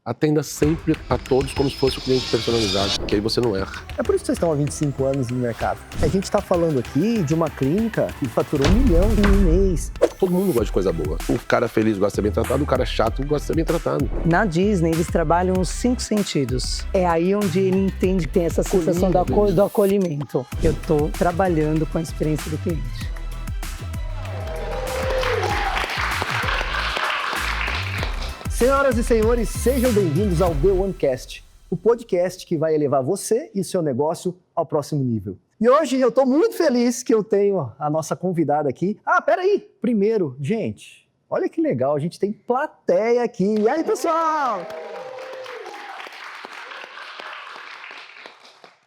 Atenda sempre a todos como se fosse o cliente personalizado, que aí você não erra. É por isso que vocês estão há 25 anos no mercado. A gente está falando aqui de uma clínica que faturou 1 milhão em um mês. Todo mundo gosta de coisa boa. O cara feliz gosta de ser bem tratado, o cara chato gosta de ser bem tratado. Na Disney, eles trabalham os 5 sentidos. É aí onde ele entende que tem essa sensação do acolhimento. Eu estou trabalhando com a experiência do cliente. Senhoras e senhores, sejam bem-vindos ao The OneCast, o podcast que vai elevar você e seu negócio ao próximo nível. E hoje eu estou muito feliz que eu tenho a nossa convidada aqui. Peraí! Primeiro, gente, olha que legal, a gente tem plateia aqui. E aí, pessoal?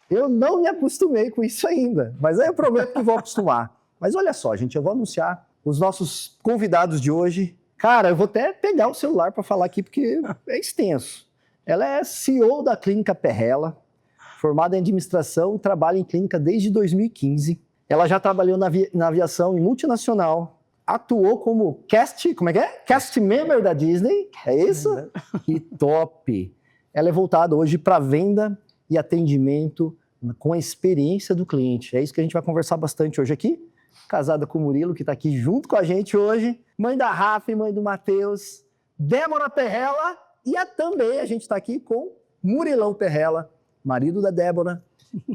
Eu não me acostumei com isso ainda, mas aí eu prometo que vou acostumar. Mas olha só, gente, eu vou anunciar os nossos convidados de hoje. Cara, eu vou até pegar o celular para falar aqui, porque é extenso. Ela é CEO da Clínica Perrella, formada em administração e trabalha em clínica desde 2015. Ela já trabalhou na aviação em multinacional, atuou como cast member da Disney, é isso? Que top! Ela é voltada hoje para venda e atendimento com a experiência do cliente. É isso que a gente vai conversar bastante hoje aqui. Casada com o Murilo, que está aqui junto com a gente hoje. Mãe da Rafa e mãe do Matheus. Débora Perrella. E também a gente está aqui com Murilão Perrella, marido da Débora.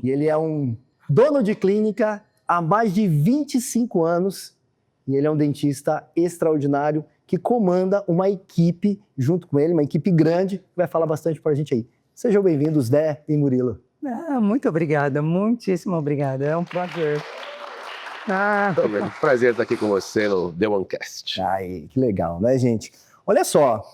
E ele é um dono de clínica há mais de 25 anos. E ele é um dentista extraordinário que comanda uma equipe junto com ele, uma equipe grande, que vai falar bastante para a gente aí. Sejam bem-vindos, Dé e Murilo. Muito obrigada, muitíssimo obrigada. É um prazer. Prazer estar aqui com você no The OneCast. Ai, que legal, né, gente? Olha só,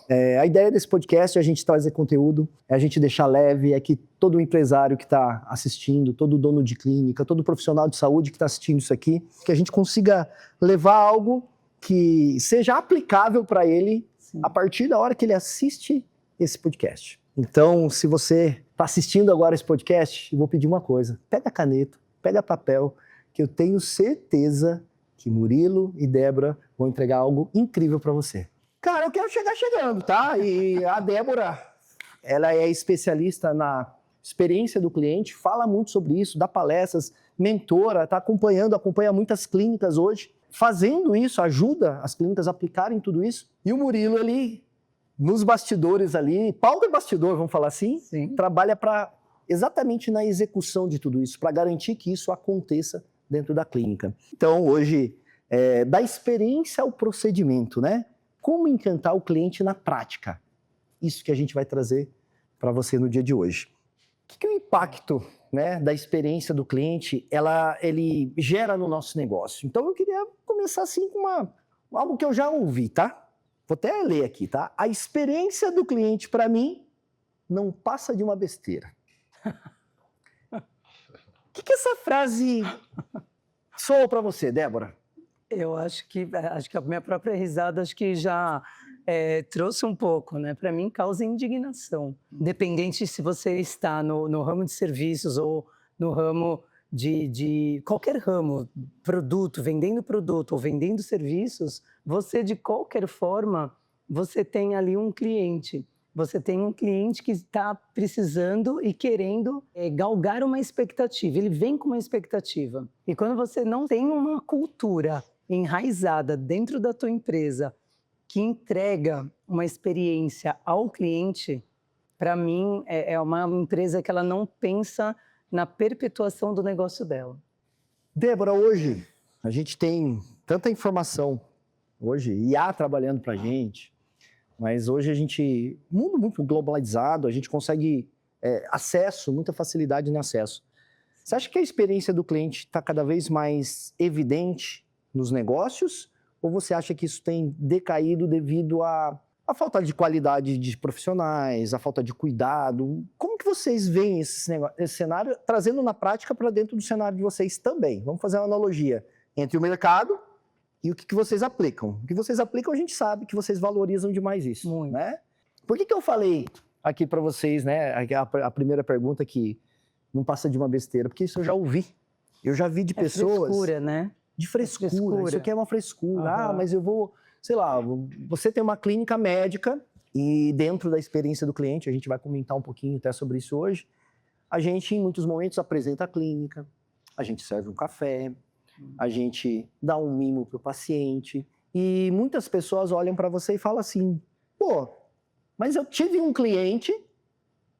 a ideia desse podcast é a gente trazer conteúdo, é a gente deixar leve, é que todo empresário que está assistindo, todo dono de clínica, todo profissional de saúde que está assistindo isso aqui, que a gente consiga levar algo que seja aplicável para ele. Sim. A partir da hora que ele assiste esse podcast. Então, se você está assistindo agora esse podcast, eu vou pedir uma coisa. Pega a caneta, pega papel, que eu tenho certeza que Murilo e Débora vão entregar algo incrível para você. Cara, eu quero chegar chegando, tá? E a Débora, ela é especialista na experiência do cliente, fala muito sobre isso, dá palestras, mentora, tá acompanha muitas clínicas hoje. Fazendo isso, ajuda as clínicas a aplicarem tudo isso. E o Murilo, ali, nos bastidores ali, pau de bastidor, vamos falar assim, sim, trabalha exatamente na execução de tudo isso, para garantir que isso aconteça dentro da clínica. Então, hoje, da experiência ao procedimento, né? Como encantar o cliente na prática? Isso que a gente vai trazer para você no dia de hoje. O que é o impacto, né, da experiência do cliente ele gera no nosso negócio? Então, eu queria começar assim com algo que eu já ouvi, tá? Vou até ler aqui, tá? A experiência do cliente, para mim, não passa de uma besteira. O que essa frase soa para você, Débora? Eu acho que a minha própria risada já trouxe um pouco, né? Para mim, causa indignação. Independente se você está no ramo de serviços ou no ramo de qualquer ramo, vendendo produto ou vendendo serviços, você, de qualquer forma, você tem ali um cliente. Você tem um cliente que está precisando e querendo galgar uma expectativa. Ele vem com uma expectativa. E quando você não tem uma cultura enraizada dentro da tua empresa que entrega uma experiência ao cliente, para mim, é uma empresa que ela não pensa na perpetuação do negócio dela. Débora, hoje a gente tem tanta informação. Hoje, IA trabalhando para a gente. Mas hoje mundo muito globalizado, a gente consegue acesso, muita facilidade no acesso. Você acha que a experiência do cliente está cada vez mais evidente nos negócios? Ou você acha que isso tem decaído devido à falta de qualidade de profissionais, à falta de cuidado? Como que vocês veem esse cenário, trazendo na prática para dentro do cenário de vocês também? Vamos fazer uma analogia entre o mercado e o que vocês aplicam. O que vocês aplicam, a gente sabe que vocês valorizam demais isso. Muito. Né? Por que eu falei aqui para vocês, né, a primeira pergunta que não passa de uma besteira? Porque isso eu já ouvi. Eu já vi de pessoas... frescura, né? De frescura. Isso aqui é uma frescura. Uhum. Mas eu vou... Sei lá, você tem uma clínica médica E dentro da experiência do cliente, a gente vai comentar um pouquinho até sobre isso hoje, a gente, em muitos momentos, apresenta a clínica, a gente serve um café, a gente dá um mimo para o paciente, e muitas pessoas olham para você e falam assim, pô, mas eu tive um cliente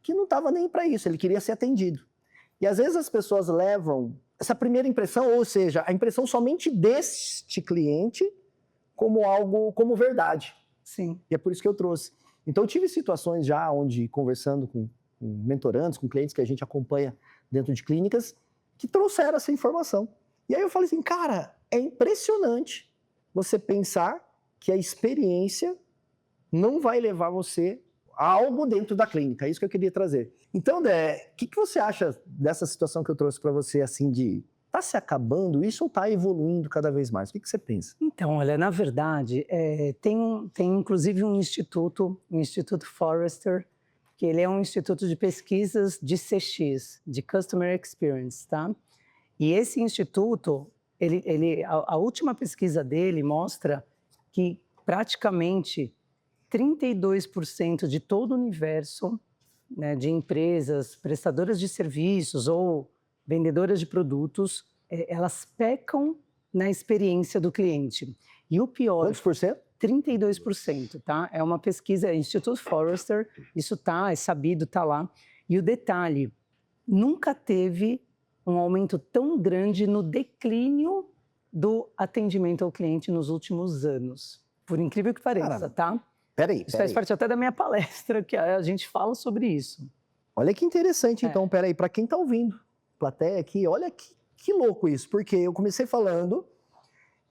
que não estava nem para isso, ele queria ser atendido. E às vezes as pessoas levam essa primeira impressão, ou seja, a impressão somente deste cliente como algo, como verdade. Sim. E é por isso que eu trouxe. Então eu tive situações já onde, conversando com mentorandos, com clientes que a gente acompanha dentro de clínicas, que trouxeram essa informação. E aí eu falei assim, cara, é impressionante você pensar que a experiência não vai levar você a algo dentro da clínica. É isso que eu queria trazer. Então, Dé, o que você acha dessa situação que eu trouxe para você, assim, de tá se acabando isso ou tá evoluindo cada vez mais? O que você pensa? Então, olha, na verdade, tem inclusive um instituto, o Instituto Forrester, que ele é um instituto de pesquisas de CX, de Customer Experience, tá? E esse instituto, a última pesquisa dele mostra que praticamente 32% de todo o universo, né, de empresas prestadoras de serviços ou vendedoras de produtos, elas pecam na experiência do cliente. E o pior... Quantos por cento? 32%, tá? É uma pesquisa, Instituto Forrester, isso tá, é sabido, tá lá. E o detalhe, nunca teve um aumento tão grande no declínio do atendimento ao cliente nos últimos anos. Por incrível que pareça, Caramba. tá? Peraí. Isso faz parte até da minha palestra, que a gente fala sobre isso. Olha que interessante, então, peraí, para quem tá ouvindo, plateia aqui, olha que louco isso, porque eu comecei falando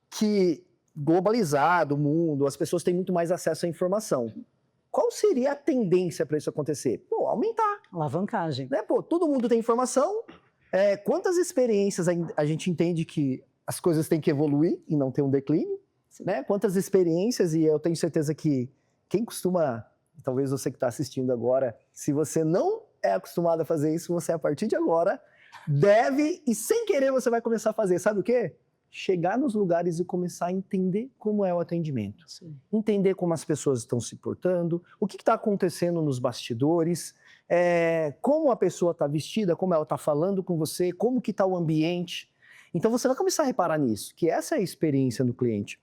que globalizado o mundo, as pessoas têm muito mais acesso à informação. Qual seria a tendência para isso acontecer? Pô, aumentar. Alavancagem. Né? Pô, todo mundo tem informação, quantas experiências a gente entende que as coisas têm que evoluir e não ter um declínio, né? Quantas experiências, e eu tenho certeza que quem costuma, talvez você que está assistindo agora, se você não é acostumado a fazer isso, você a partir de agora deve, e sem querer você vai começar a fazer, sabe o quê? Chegar nos lugares e começar a entender como é o atendimento. Sim. Entender como as pessoas estão se portando, o que está acontecendo nos bastidores, como a pessoa está vestida, como ela está falando com você, como que está o ambiente. Então você vai começar a reparar nisso, que essa é a experiência do cliente.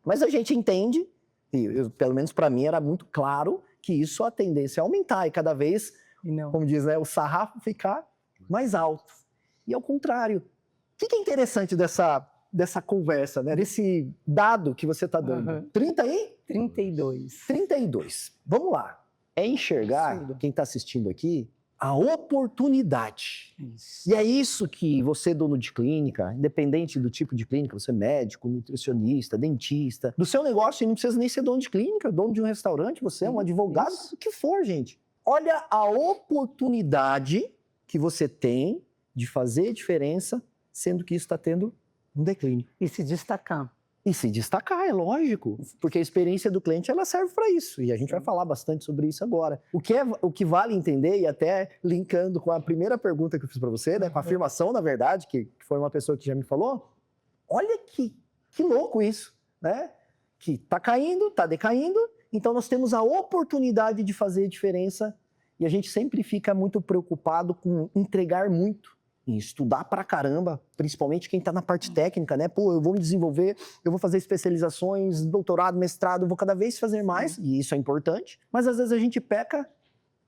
Mas a gente entende, e pelo menos para mim era muito claro, que isso a tendência é aumentar e cada vez, como diz, né, o sarrafo ficar mais alto. E ao contrário, o que é interessante dessa conversa, né? Desse dado que você está dando? Uhum. 32. Vamos lá. É enxergar, quem está assistindo aqui, a oportunidade. Isso. E é isso que você, dono de clínica, independente do tipo de clínica, você é médico, nutricionista, dentista, do seu negócio, e não precisa nem ser dono de clínica, dono de um restaurante, você é um advogado, o que for, gente. Olha a oportunidade que você tem de fazer diferença, sendo que isso está tendo um declínio. E se destacar. E se destacar, é lógico, porque a experiência do cliente ela serve para isso, e a gente vai falar bastante sobre isso agora. O que vale entender, e até linkando com a primeira pergunta que eu fiz para você, né, com a afirmação, na verdade, que foi uma pessoa que já me falou, olha que louco isso, né? Que está caindo, está decaindo, então nós temos a oportunidade de fazer diferença, e a gente sempre fica muito preocupado com entregar muito, em estudar pra caramba, principalmente quem tá na parte técnica, né? Pô, eu vou me desenvolver, eu vou fazer especializações, doutorado, mestrado, eu vou cada vez fazer mais, e isso é importante, mas às vezes a gente peca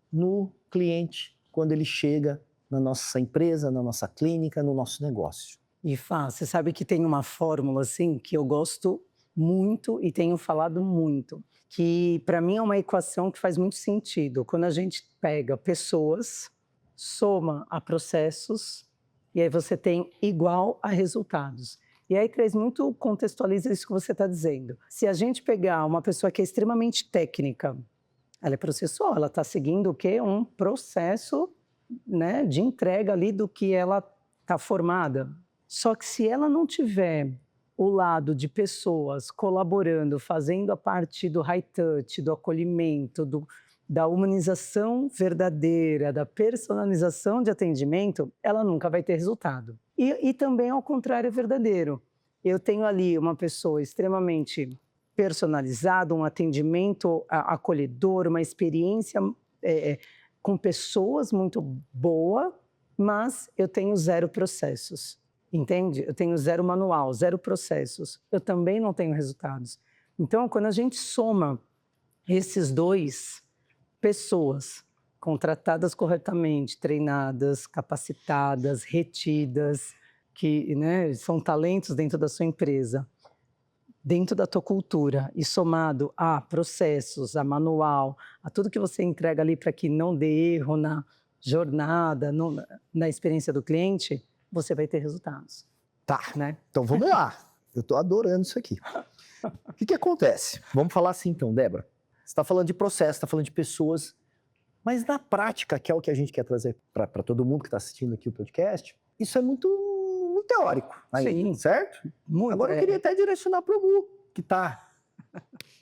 no cliente, quando ele chega na nossa empresa, na nossa clínica, no nosso negócio. E Fá, você sabe que tem uma fórmula, assim, que eu gosto muito e tenho falado muito, que para mim é uma equação que faz muito sentido. Quando a gente pega pessoas, soma a processos, e aí você tem igual a resultados. E aí, Cris, muito contextualiza isso que você está dizendo. Se a gente pegar uma pessoa que é extremamente técnica, ela é processual, ela está seguindo o quê? Um processo, né, de entrega ali do que ela está formada. Só que se ela não tiver o lado de pessoas colaborando, fazendo a parte do high touch, do acolhimento, da humanização verdadeira, da personalização de atendimento, ela nunca vai ter resultado. E também ao contrário é verdadeiro. Eu tenho ali uma pessoa extremamente personalizado, um atendimento acolhedor, uma experiência com pessoas muito boa, mas eu tenho 0 processos, entende? Eu tenho 0 manual, 0 processos. Eu também não tenho resultados. Então, quando a gente soma esses 2, pessoas contratadas corretamente, treinadas, capacitadas, retidas, que, né, são talentos dentro da sua empresa, dentro da tua cultura, e somado a processos, a manual, a tudo que você entrega ali para que não dê erro na jornada, na experiência do cliente, você vai ter resultados. Tá, Né? então vamos lá. Eu tô adorando isso aqui. O que acontece? Vamos falar assim então, Débora. Você está falando de processo, está falando de pessoas, mas na prática, que é o que a gente quer trazer para todo mundo que está assistindo aqui o podcast, isso é muito teórico, ainda, Sim. certo? Muito, Agora eu queria até direcionar para o Mu, que está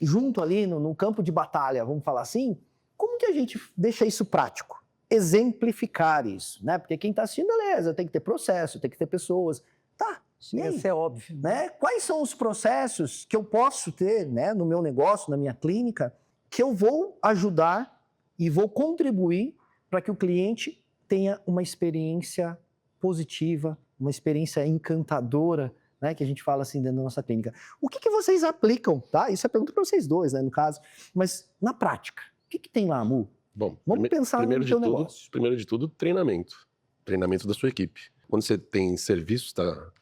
junto ali no campo de batalha, vamos falar assim. Como que a gente deixa isso prático? Exemplificar isso, né? Porque quem está assistindo, beleza, tem que ter processo, tem que ter pessoas. Tá, e aí? Isso é óbvio. Né? Quais são os processos que eu posso ter, né, no meu negócio, na minha clínica, que eu vou ajudar e vou contribuir para que o cliente tenha uma experiência positiva, uma experiência encantadora, né, que a gente fala assim dentro da nossa clínica. O que vocês aplicam, tá? Isso é pergunta para vocês dois, né, no caso. Mas na prática, o que tem lá, Mu? Bom, Vamos pensar no teu negócio. Primeiro de tudo, treinamento. Treinamento da sua equipe. Quando você tem serviços, está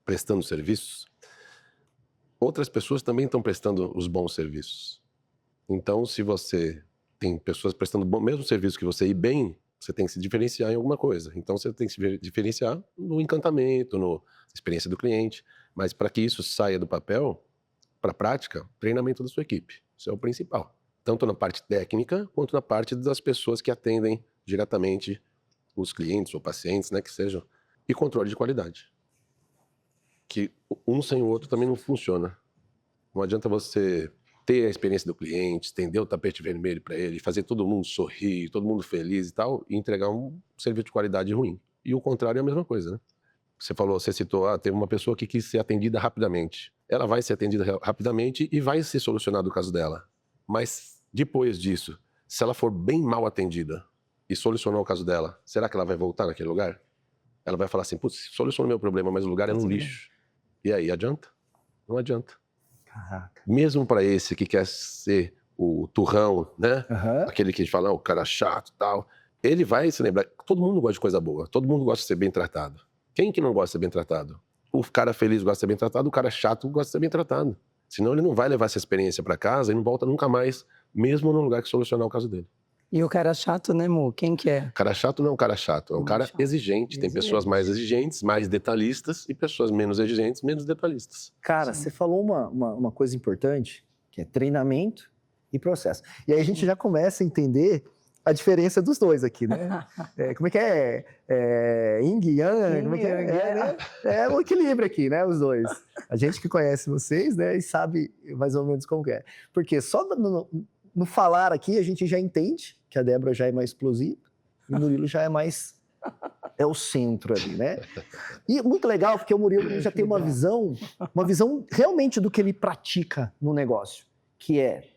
prestando serviços, outras pessoas também estão prestando os bons serviços. Então, se você tem pessoas prestando o mesmo serviço que você e bem, você tem que se diferenciar em alguma coisa. Então, você tem que se diferenciar no encantamento, na experiência do cliente. Mas para que isso saia do papel, para a prática, treinamento da sua equipe. Isso é o principal. Tanto na parte técnica, quanto na parte das pessoas que atendem diretamente os clientes ou pacientes, né, que sejam. E controle de qualidade. Que um sem o outro também não funciona. Não adianta você ter a experiência do cliente, estender o tapete vermelho para ele, fazer todo mundo sorrir, todo mundo feliz e tal, e entregar um serviço de qualidade ruim. E o contrário é a mesma coisa, né? Você citou, teve uma pessoa que quis ser atendida rapidamente. Ela vai ser atendida rapidamente e vai ser solucionado o caso dela. Mas depois disso, se ela for bem mal atendida e solucionar o caso dela, será que ela vai voltar naquele lugar? Ela vai falar assim, putz, solucionou meu problema, mas o lugar é um lixo. E aí, adianta? Não adianta. Caraca. Mesmo para esse que quer ser o turrão, né? Uhum. Aquele que fala, o cara chato e tal. Ele vai se lembrar, todo mundo gosta de coisa boa, todo mundo gosta de ser bem tratado. Quem que não gosta de ser bem tratado? O cara feliz gosta de ser bem tratado, o cara chato gosta de ser bem tratado. Senão ele não vai levar essa experiência para casa e não volta nunca mais, mesmo no lugar que solucionar o caso dele. E o cara chato, né, Mu? Quem que é? Cara chato não é um cara chato, é um cara exigente. Tem pessoas mais exigentes, mais detalhistas, e pessoas menos exigentes, menos detalhistas. Cara, você falou uma coisa importante, que é treinamento e processo. E aí a gente já começa a entender a diferença dos dois aqui, né? Como é que é? Yin, Yang? Como é que é? Né? É um equilíbrio aqui, né? Os dois. A gente que conhece vocês, né? E sabe mais ou menos como que é. Porque só no falar aqui a gente já entende que a Débora já é mais explosiva e o Murilo já é mais... É o centro ali, né? E muito legal, porque o Murilo já tem uma visão realmente do que ele pratica no negócio, que é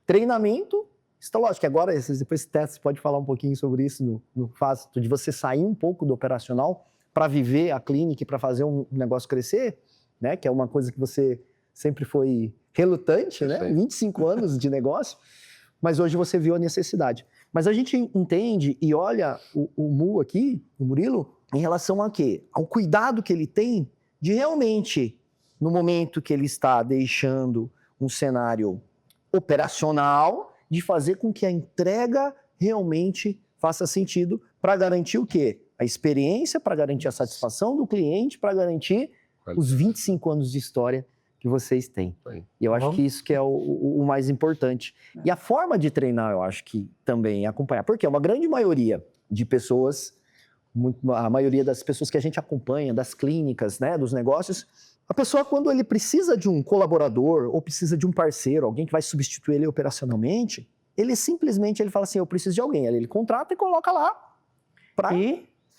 treinamento. Isso, lógico que agora, depois você pode falar um pouquinho sobre isso, no fato de você sair um pouco do operacional para viver a clínica e para fazer um negócio crescer, né? Que é uma coisa que você sempre foi relutante, né? 25 anos de negócio, mas hoje você viu a necessidade. Mas a gente entende e olha o Mu aqui, o Murilo, em relação a quê? Ao cuidado que ele tem de realmente, no momento que ele está deixando um cenário operacional, de fazer com que a entrega realmente faça sentido para garantir o quê? A experiência, para garantir a satisfação do cliente, para garantir os 25 anos de história que vocês têm. E eu acho que isso que é o mais importante. E a forma de treinar, eu acho que também é acompanhar. Porque uma grande maioria de pessoas, a maioria das pessoas que a gente acompanha, das clínicas, né, dos negócios, a pessoa, quando ele precisa de um colaborador ou precisa de um parceiro, alguém que vai substituir ele operacionalmente, ele simplesmente fala assim, eu preciso de alguém. Ele contrata e coloca lá para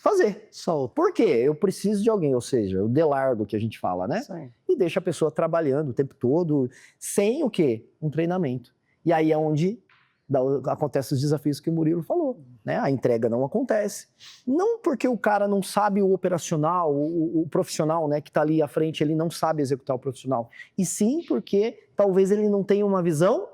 fazer. Solta. Por quê? Eu preciso de alguém, ou seja, o delardo que a gente fala, né? Isso aí. E deixa a pessoa trabalhando o tempo todo, sem o quê? Um treinamento. E aí é onde acontecem os desafios que o Murilo falou, né? A entrega não acontece. Não porque o cara não sabe o operacional, o profissional, né, que está ali à frente, ele não sabe executar o profissional. E sim porque talvez ele não tenha uma visão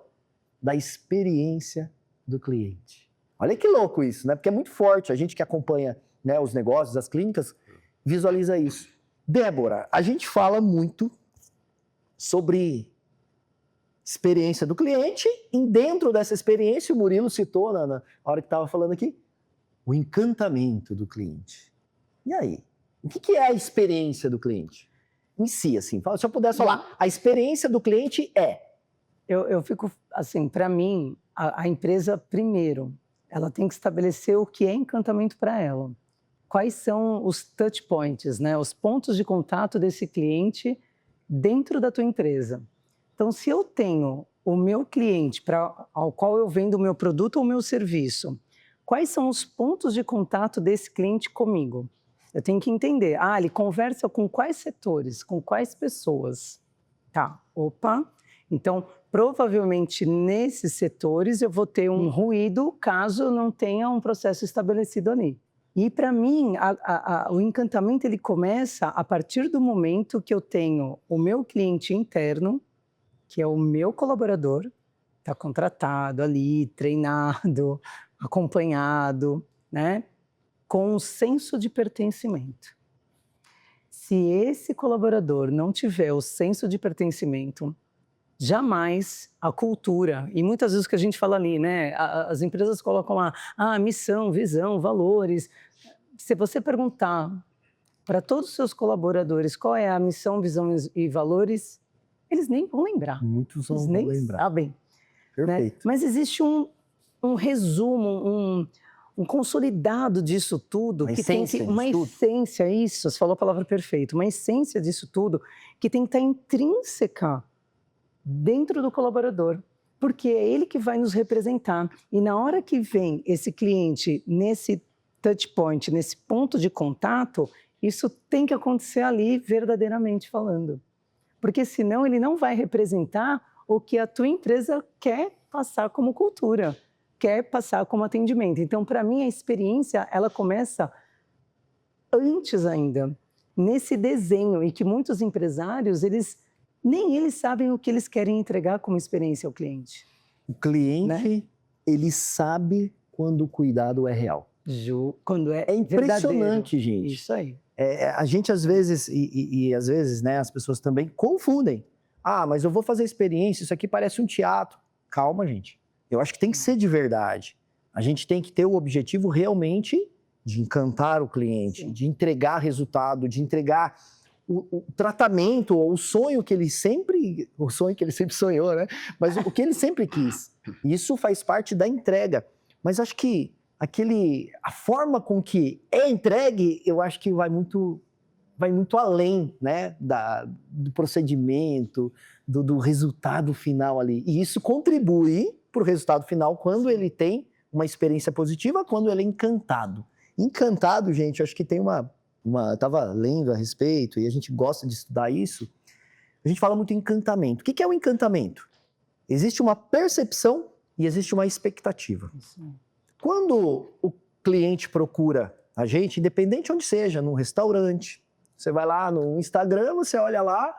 da experiência do cliente. Olha que louco isso, né? Porque é muito forte. A gente que acompanha, né, os negócios, as clínicas, visualiza isso. Débora, a gente fala muito sobre experiência do cliente, e dentro dessa experiência, o Murilo citou na hora que estava falando aqui, o encantamento do cliente. E aí? O que é a experiência do cliente? Em si, assim, se eu pudesse falar, a experiência do cliente é... Eu fico, assim, para mim, a empresa, primeiro, ela tem que estabelecer o que é encantamento para ela. Quais são os touch points, né? Os pontos de contato desse cliente dentro da tua empresa. Então, se eu tenho o meu cliente ao qual eu vendo o meu produto ou o meu serviço, quais são os pontos de contato desse cliente comigo? Eu tenho que entender. Ele conversa com quais setores, com quais pessoas? Tá, opa. Então, provavelmente, nesses setores, eu vou ter um ruído caso eu não tenha um processo estabelecido ali. E, para mim, o encantamento ele começa a partir do momento que eu tenho o meu cliente interno, que é o meu colaborador, está contratado ali, treinado, acompanhado, né, com um senso de pertencimento. Se esse colaborador não tiver o senso de pertencimento, jamais a cultura, e muitas vezes o que a gente fala ali, né, as empresas colocam lá, missão, visão, valores. Se você perguntar para todos os seus colaboradores qual é a missão, visão e valores, eles nem vão lembrar. Muitos eles vão nem lembrar. Sabem. Perfeito. Né? Mas existe um resumo, um consolidado disso tudo. Uma que essência tem que, uma disso tudo. essência, isso, você falou a palavra perfeita, uma essência disso tudo que tem que estar intrínseca dentro do colaborador, porque é ele que vai nos representar. E na hora que vem esse cliente nesse touch point, nesse ponto de contato, isso tem que acontecer ali verdadeiramente falando. Porque senão ele não vai representar o que a tua empresa quer passar como cultura, quer passar como atendimento. Então, para mim, a experiência, ela começa antes ainda, nesse desenho, e que muitos empresários, nem eles sabem o que eles querem entregar como experiência ao cliente. O cliente, né? Ele sabe quando o cuidado é real. Quando é impressionante, verdadeiro. gente. Isso aí. A gente, às vezes, e às vezes, né, as pessoas também confundem. Mas eu vou fazer experiência, isso aqui parece um teatro. Calma, gente. Eu acho que tem que ser de verdade. A gente tem que ter o objetivo realmente de encantar o cliente, Sim. de entregar resultado, de entregar o tratamento ou o sonho que ele sempre sonhou, né? Mas o que ele sempre quis. Isso faz parte da entrega. Mas acho que a forma com que é entregue, eu acho que vai muito além, né, do procedimento, do resultado final ali. E isso contribui para o resultado final quando ele tem uma experiência positiva, quando ele é encantado. Encantado, gente, eu acho que tem eu estava lendo a respeito e a gente gosta de estudar isso. A gente fala muito em encantamento. O que é o encantamento? Existe uma percepção e existe uma expectativa. Quando o cliente procura a gente, independente onde seja, num restaurante, você vai lá no Instagram, você olha lá,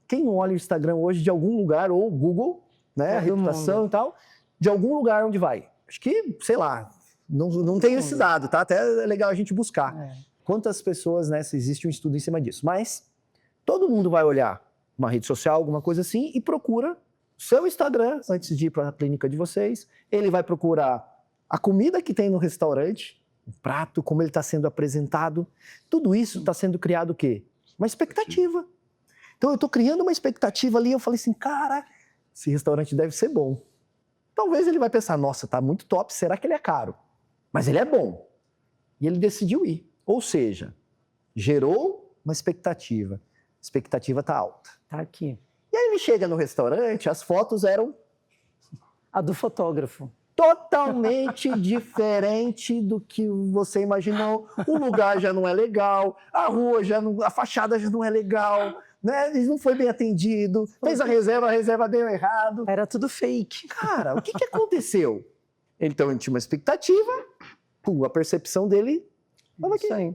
quem não olha o Instagram hoje de algum lugar, ou Google, né, a reputação e tal, de algum lugar onde vai? Acho que, sei lá, não tem esse dado, tá? Até é legal a gente buscar. Quantas pessoas, né, se existe um estudo em cima disso. Mas todo mundo vai olhar uma rede social, alguma coisa assim, e procura seu Instagram antes de ir para a clínica de vocês. Ele vai procurar a comida que tem no restaurante, o prato, como ele está sendo apresentado. Tudo isso está sendo criado o quê? Uma expectativa. Então eu estou criando uma expectativa ali, eu falei assim, cara, esse restaurante deve ser bom. Talvez ele vai pensar, nossa, tá muito top, será que ele é caro? Mas ele é bom. E ele decidiu ir. Ou seja, gerou uma expectativa. A expectativa está alta. Tá aqui. E aí ele chega no restaurante, as fotos eram... A do fotógrafo. totalmente diferente do que você imaginou. O lugar já não é legal, a rua a fachada já não é legal, né? Ele não foi bem atendido, fez a reserva deu errado. Era tudo fake. Cara, o que aconteceu? Então ele tinha uma expectativa, a percepção dele estava aqui. Isso aí.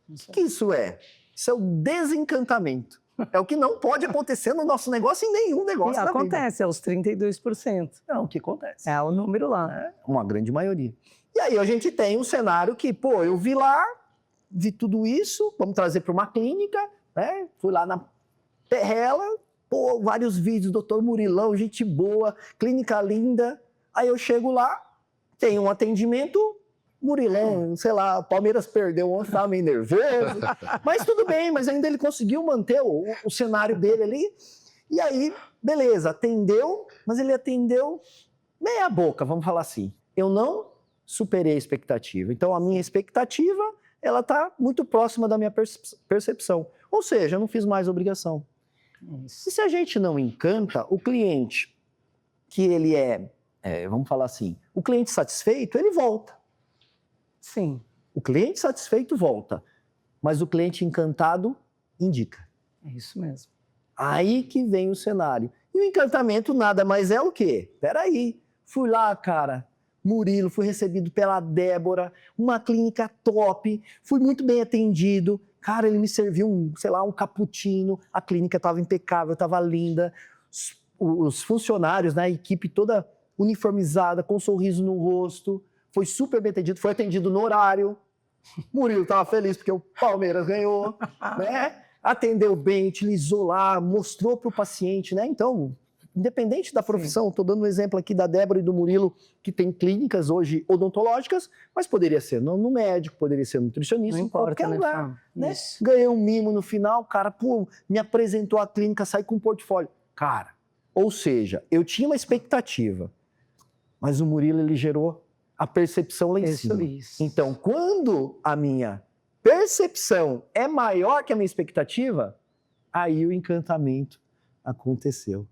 O que isso é? Isso é o desencantamento. É o que não pode acontecer no nosso negócio, em nenhum negócio E da acontece, é os 32%. vida. Não, o que acontece? É o número lá. É uma grande maioria. E aí a gente tem um cenário que, eu vi lá, vi tudo isso, vamos trazer para uma clínica, né? Fui lá na Perrela, vários vídeos, doutor Murilão, gente boa, clínica linda. Aí eu chego lá, tem um atendimento, Murilão, sei lá, o Palmeiras perdeu ontem, estava meio nervoso, mas tudo bem, mas ainda ele conseguiu manter o cenário dele ali. E aí, beleza, atendeu, mas ele atendeu meia boca, vamos falar assim. Eu não superei a expectativa. Então, a minha expectativa, ela está muito próxima da minha percepção. Ou seja, eu não fiz mais obrigação. E se a gente não encanta o cliente, que ele vamos falar assim, o cliente satisfeito, ele volta. Sim. O cliente satisfeito volta, mas o cliente encantado indica. É isso mesmo. Aí que vem o cenário. E o encantamento nada mais é o quê? Peraí, fui lá, cara, Murilo, fui recebido pela Débora, uma clínica top, fui muito bem atendido. Cara, ele me serviu um cappuccino, a clínica estava impecável, estava linda. Os funcionários, né, a equipe toda uniformizada, com um sorriso no rosto. Foi super bem atendido, foi atendido no horário. Murilo estava feliz porque o Palmeiras ganhou, né? Atendeu bem, utilizou lá, mostrou para o paciente, né? Então, independente da profissão, estou dando um exemplo aqui da Débora e do Murilo, que tem clínicas hoje odontológicas, mas poderia ser no médico, poderia ser nutricionista, Não em importa, qualquer lugar. Né? Né? Ganhei um mimo no final, o cara, me apresentou a clínica, saí com um portfólio. Cara, ou seja, eu tinha uma expectativa, mas o Murilo, ele gerou a percepção lá em cima. Isso. Então, quando a minha percepção é maior que a minha expectativa, aí o encantamento aconteceu.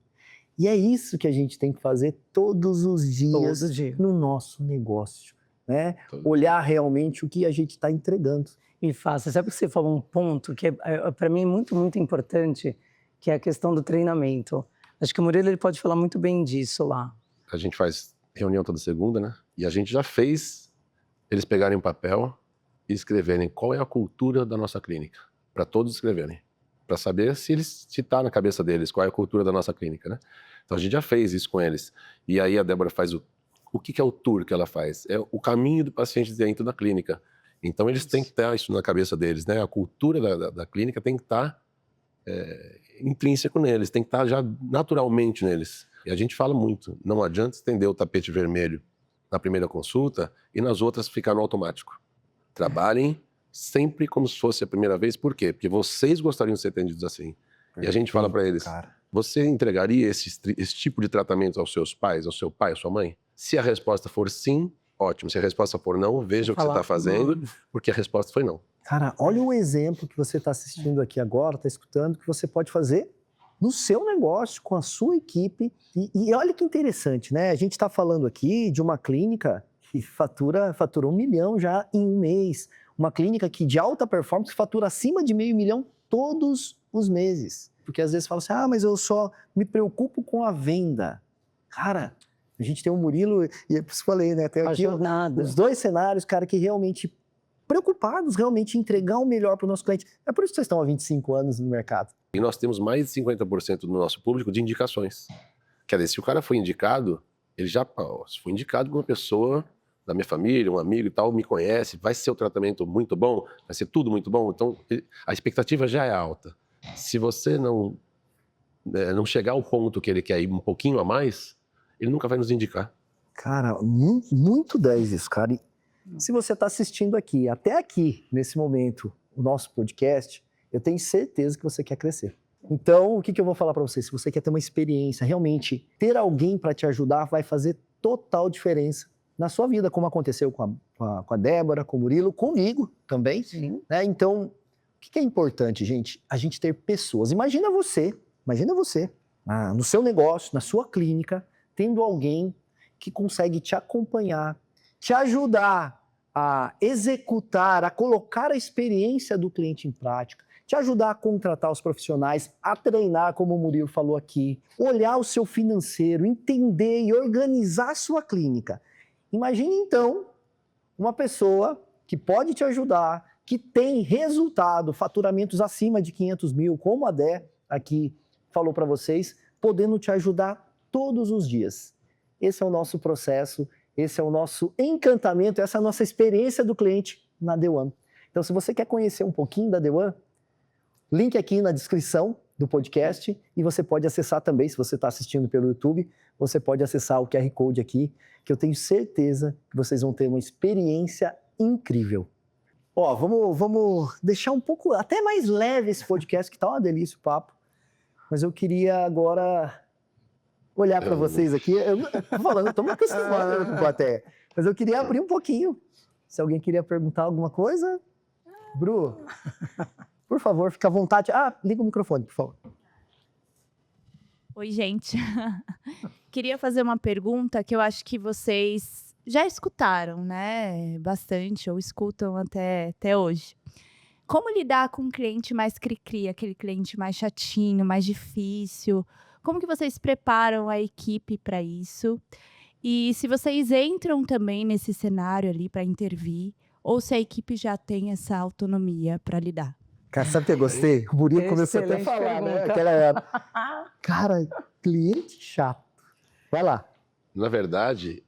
E é isso que a gente tem que fazer todos os dias no nosso negócio, né? Olhar realmente o que a gente está entregando. E Fácil, sabe que você falou um ponto que para mim é muito, muito importante, que é a questão do treinamento. Acho que o Murilo ele pode falar muito bem disso lá. A gente faz reunião toda segunda, né? E a gente já fez eles pegarem um papel e escreverem qual é a cultura da nossa clínica, para todos escreverem, para saber se está na cabeça deles qual é a cultura da nossa clínica, né? Então a gente já fez isso com eles. E aí a Débora faz o que é o tour que ela faz? É o caminho do paciente dentro da clínica. Então eles têm que ter isso na cabeça deles, né? A cultura da clínica tem que estar intrínseco neles, tem que estar já naturalmente neles. E a gente fala muito, não adianta estender o tapete vermelho na primeira consulta e nas outras ficar no automático. Trabalhem sempre como se fosse a primeira vez. Por quê? Porque vocês gostariam de ser atendidos assim. E a gente fala para eles, você entregaria esse tipo de tratamento aos seus pais, ao seu pai, à sua mãe? Se a resposta for sim, ótimo. Se a resposta for não, veja o que você está fazendo, porque a resposta foi não. Cara, olha o exemplo que você está assistindo aqui agora, está escutando, que você pode fazer no seu negócio, com a sua equipe. E olha que interessante, né? A gente está falando aqui de uma clínica que faturou 1 milhão já em um mês. Uma clínica que de alta performance fatura acima de $500 mil todos os meses. Porque às vezes fala assim, mas eu só me preocupo com a venda. Cara, a gente tem o Murilo, e eu falei, né? Tem aqui os dois cenários, cara, que realmente preocupados realmente em entregar o melhor para o nosso cliente. É por isso que vocês estão há 25 anos no mercado. E nós temos mais de 50% do nosso público de indicações. Quer dizer, se o cara foi indicado, ele já foi indicado por uma pessoa da minha família, um amigo e tal, me conhece, vai ser o tratamento muito bom, vai ser tudo muito bom. Então, a expectativa já é alta. Se você não chegar ao ponto que ele quer ir um pouquinho a mais, ele nunca vai nos indicar. Cara, muito 10 isso, cara. E se você está assistindo aqui, até aqui, nesse momento, o nosso podcast, eu tenho certeza que você quer crescer. Então, o que eu vou falar para você? Se você quer ter uma experiência, realmente ter alguém para te ajudar vai fazer total diferença na sua vida, como aconteceu com a Débora, com o Murilo, comigo também. Sim. Né? Então, o que é importante, gente? A gente ter pessoas. Imagina você no seu negócio, na sua clínica, tendo alguém que consegue te acompanhar, te ajudar a executar, a colocar a experiência do cliente em prática, te ajudar a contratar os profissionais, a treinar, como o Murilo falou aqui, olhar o seu financeiro, entender e organizar a sua clínica. Imagine, então, uma pessoa que pode te ajudar, que tem resultado, faturamentos acima de 500 mil, como a Dé aqui falou para vocês, podendo te ajudar todos os dias. Esse é o nosso processo, esse é o nosso encantamento, essa é a nossa experiência do cliente na The One. Então, se você quer conhecer um pouquinho da The One, link aqui na descrição do podcast e você pode acessar também, se você está assistindo pelo YouTube, você pode acessar o QR Code aqui, que eu tenho certeza que vocês vão ter uma experiência incrível. Ó, vamos deixar um pouco, até mais leve esse podcast, que tá uma delícia o papo, mas eu queria agora olhar para vocês aqui, eu tô falando, eu tô me acostumando com a plateia, mas eu queria abrir um pouquinho, se alguém queria perguntar alguma coisa. Bru, por favor, fica à vontade. Liga o microfone, por favor. Oi, gente. Queria fazer uma pergunta que eu acho que vocês já escutaram, né? Bastante, ou escutam até hoje. Como lidar com um cliente mais cri-cri, aquele cliente mais chatinho, mais difícil? Como que vocês preparam a equipe para isso? E se vocês entram também nesse cenário ali para intervir, ou se a equipe já tem essa autonomia para lidar? Cara, sabe o que eu gostei? O Murilo começou até a falar, né? Cara, cliente chato. Vai lá. Na verdade,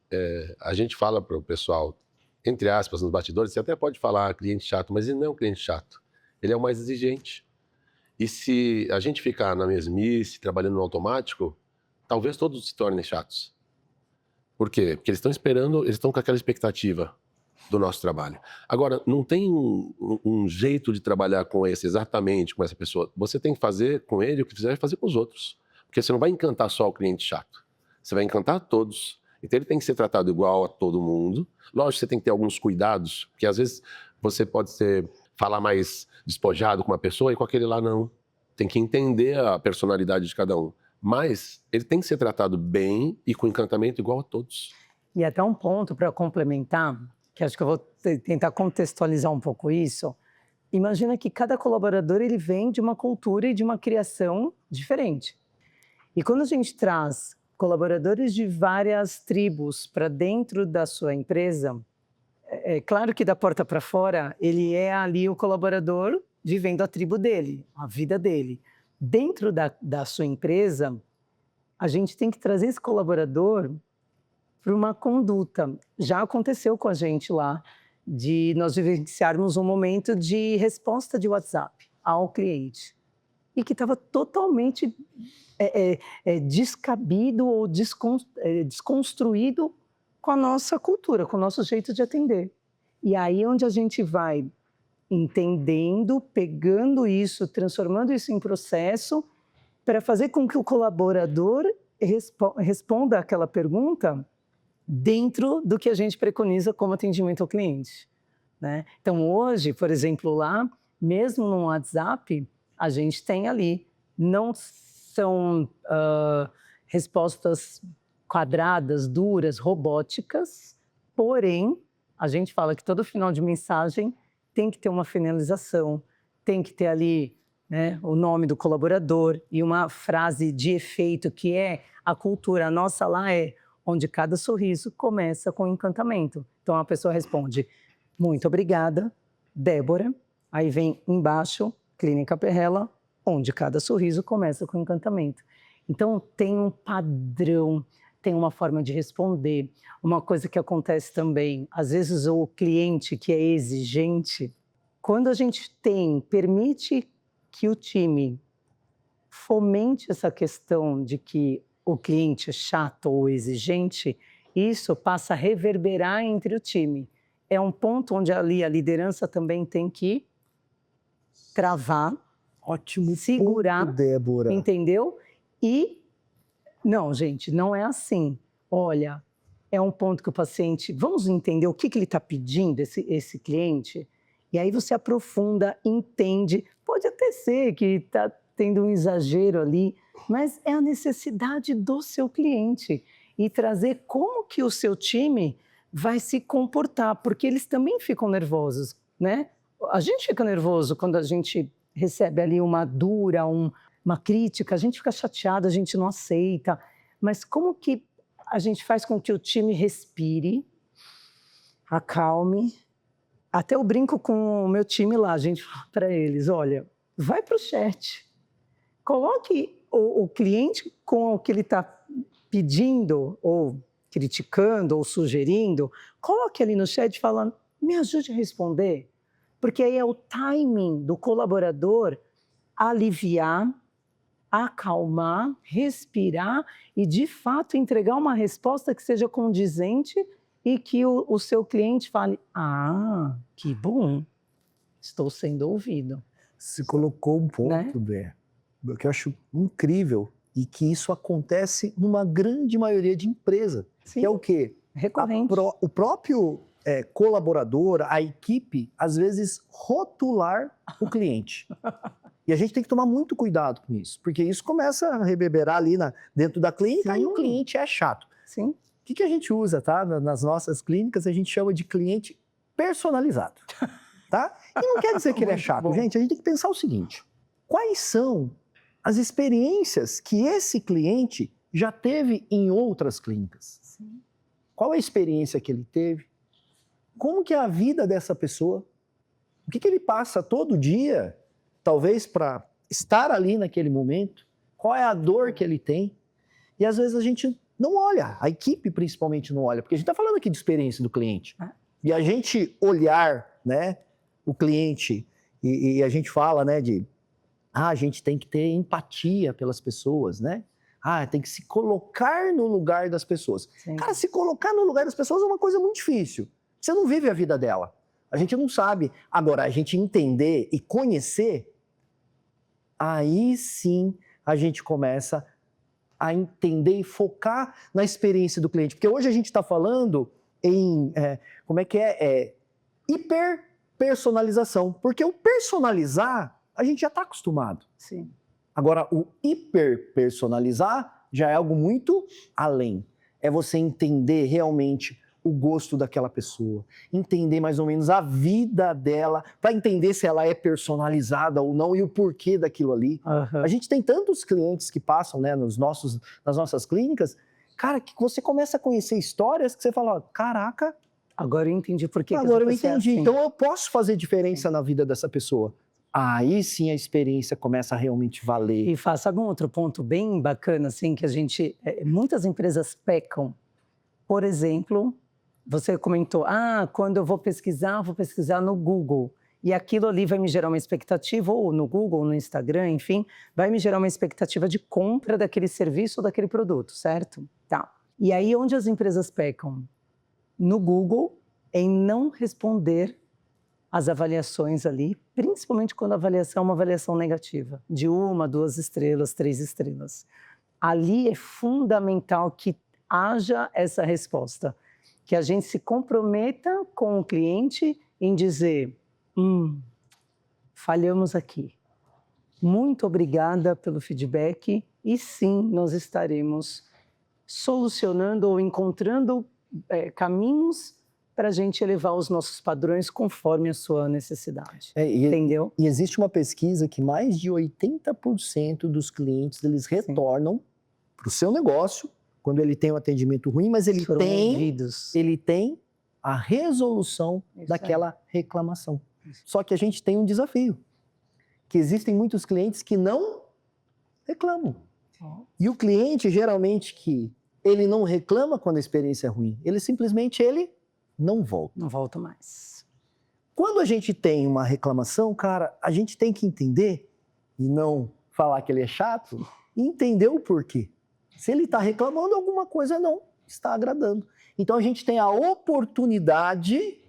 a gente fala para o pessoal, entre aspas, nos bastidores, você até pode falar cliente chato, mas ele não é um cliente chato. Ele é o mais exigente. E se a gente ficar na mesmice, trabalhando no automático, talvez todos se tornem chatos. Por quê? Porque eles estão esperando, eles estão com aquela expectativa do nosso trabalho. Agora, não tem um jeito de trabalhar com esse, exatamente com essa pessoa. Você tem que fazer com ele o que quiser fazer com os outros. Porque você não vai encantar só o cliente chato. Você vai encantar todos. Então ele tem que ser tratado igual a todo mundo. Lógico que você tem que ter alguns cuidados, porque às vezes você pode falar mais despojado com uma pessoa e com aquele lá não. Tem que entender a personalidade de cada um. Mas ele tem que ser tratado bem e com encantamento igual a todos. E até um ponto para complementar, que acho que eu vou tentar contextualizar um pouco isso. Imagina que cada colaborador ele vem de uma cultura e de uma criação diferente. E quando a gente traz colaboradores de várias tribos para dentro da sua empresa, é claro que da porta para fora ele é ali o colaborador vivendo a tribo dele, a vida dele. Dentro da sua empresa, a gente tem que trazer esse colaborador para uma conduta. Já aconteceu com a gente lá, de nós vivenciarmos um momento de resposta de WhatsApp ao cliente, e que estava totalmente descabido ou desconstruído com a nossa cultura, com o nosso jeito de atender. E aí onde a gente vai entendendo, pegando isso, transformando isso em processo, para fazer com que o colaborador responda aquela pergunta dentro do que a gente preconiza como atendimento ao cliente, né? Então, hoje, por exemplo, lá, mesmo no WhatsApp, a gente tem ali, não são respostas quadradas, duras, robóticas, porém, a gente fala que todo final de mensagem tem que ter uma finalização, tem que ter ali, né, o nome do colaborador e uma frase de efeito que é a cultura. A nossa lá é onde cada sorriso começa com encantamento. Então a pessoa responde, muito obrigada, Débora. Aí vem embaixo, Clínica Perrella, onde cada sorriso começa com encantamento. Então tem um padrão, tem uma forma de responder. Uma coisa que acontece também, às vezes o cliente que é exigente, quando a gente permite que o time fomente essa questão de que o cliente é chato ou exigente, isso passa a reverberar entre o time. É um ponto onde ali a liderança também tem que travar, ótimo segurar, ponto, Débora. Entendeu? E, não, gente, não é assim. Olha, é um ponto que o paciente... Vamos entender o que ele está pedindo, esse cliente? E aí você aprofunda, entende. Pode até ser que está tendo um exagero ali, mas é a necessidade do seu cliente. e trazer como que o seu time vai se comportar, porque eles também ficam nervosos, né? A gente fica nervoso quando a gente recebe ali uma dura, uma crítica, a gente fica chateado, a gente não aceita. Mas como que a gente faz com que o time respire, acalme? Até eu brinco com o meu time lá, a gente fala para eles, olha, vai para o chat, coloque o cliente com o que ele está pedindo, ou criticando, ou sugerindo, coloque ali no chat falando, me ajude a responder, porque aí é o timing do colaborador aliviar, acalmar, respirar e, de fato, entregar uma resposta que seja condizente e que o seu cliente fale, ah, que bom, estou sendo ouvido. Você colocou um ponto, Bé, que eu acho incrível e que isso acontece numa grande maioria de empresas. Sim. Que é o quê? Recorrente. O próprio colaborador, a equipe, às vezes rotular o cliente. E a gente tem que tomar muito cuidado com isso, porque isso começa a reverberar ali dentro da clínica. Sim. E o cliente é chato. Sim. O que a gente usa, tá? Nas nossas clínicas, a gente chama de cliente personalizado, tá? E não quer dizer que ele é chato, gente. A gente tem que pensar o seguinte, quais são as experiências que esse cliente já teve em outras clínicas? Sim. Qual é a experiência que ele teve? Como que é a vida dessa pessoa? O que ele passa todo dia, talvez para estar ali naquele momento? Qual é a dor que ele tem? E às vezes a gente não olha, a equipe principalmente não olha, porque a gente está falando aqui de experiência do cliente. E a gente olhar, né, o cliente, e a gente fala, né, a gente tem que ter empatia pelas pessoas, né? Tem que se colocar no lugar das pessoas. Sim. Cara, se colocar no lugar das pessoas é uma coisa muito difícil. Você não vive a vida dela. A gente não sabe. Agora, a gente entender e conhecer, aí sim a gente começa a entender e focar na experiência do cliente. Porque hoje a gente está falando em, hiperpersonalização. Porque o personalizar, a gente já está acostumado. Sim. Agora, o hiperpersonalizar já é algo muito além. É você entender realmente o gosto daquela pessoa, entender mais ou menos a vida dela, para entender se ela é personalizada ou não e o porquê daquilo ali. Uhum. A gente tem tantos clientes que passam, né, nas nossas clínicas, cara, que você começa a conhecer histórias que você fala, caraca, agora eu entendi por que agora eu entendi, assim. Então eu posso fazer diferença na vida dessa pessoa. Aí sim a experiência começa a realmente valer. E faça algum outro ponto bem bacana, assim, que muitas empresas pecam. Por exemplo, você comentou, quando eu vou pesquisar no Google. E aquilo ali vai me gerar uma expectativa, ou no Google, ou no Instagram, enfim, vai me gerar uma expectativa de compra daquele serviço ou daquele produto, certo? Tá. E aí, onde as empresas pecam? No Google, em não responder as avaliações ali, principalmente quando a avaliação é uma avaliação negativa, de 1, 2 estrelas, 3 estrelas. Ali é fundamental que haja essa resposta, que a gente se comprometa com o cliente em dizer, falhamos aqui. Muito obrigada pelo feedback e sim, nós estaremos solucionando ou encontrando caminhos para a gente elevar os nossos padrões conforme a sua necessidade. Entendeu? E existe uma pesquisa que mais de 80% dos clientes eles retornam para o seu negócio quando ele tem um atendimento ruim, mas ele tem a resolução daquela reclamação. Só que a gente tem um desafio, que existem muitos clientes que não reclamam. E o cliente, geralmente, que ele não reclama quando a experiência é ruim, ele simplesmente não volta. Não volta mais. Quando a gente tem uma reclamação, cara, a gente tem que entender, e não falar que ele é chato, e entender o porquê. Se ele está reclamando, alguma coisa não está agradando. Então a gente tem a oportunidade,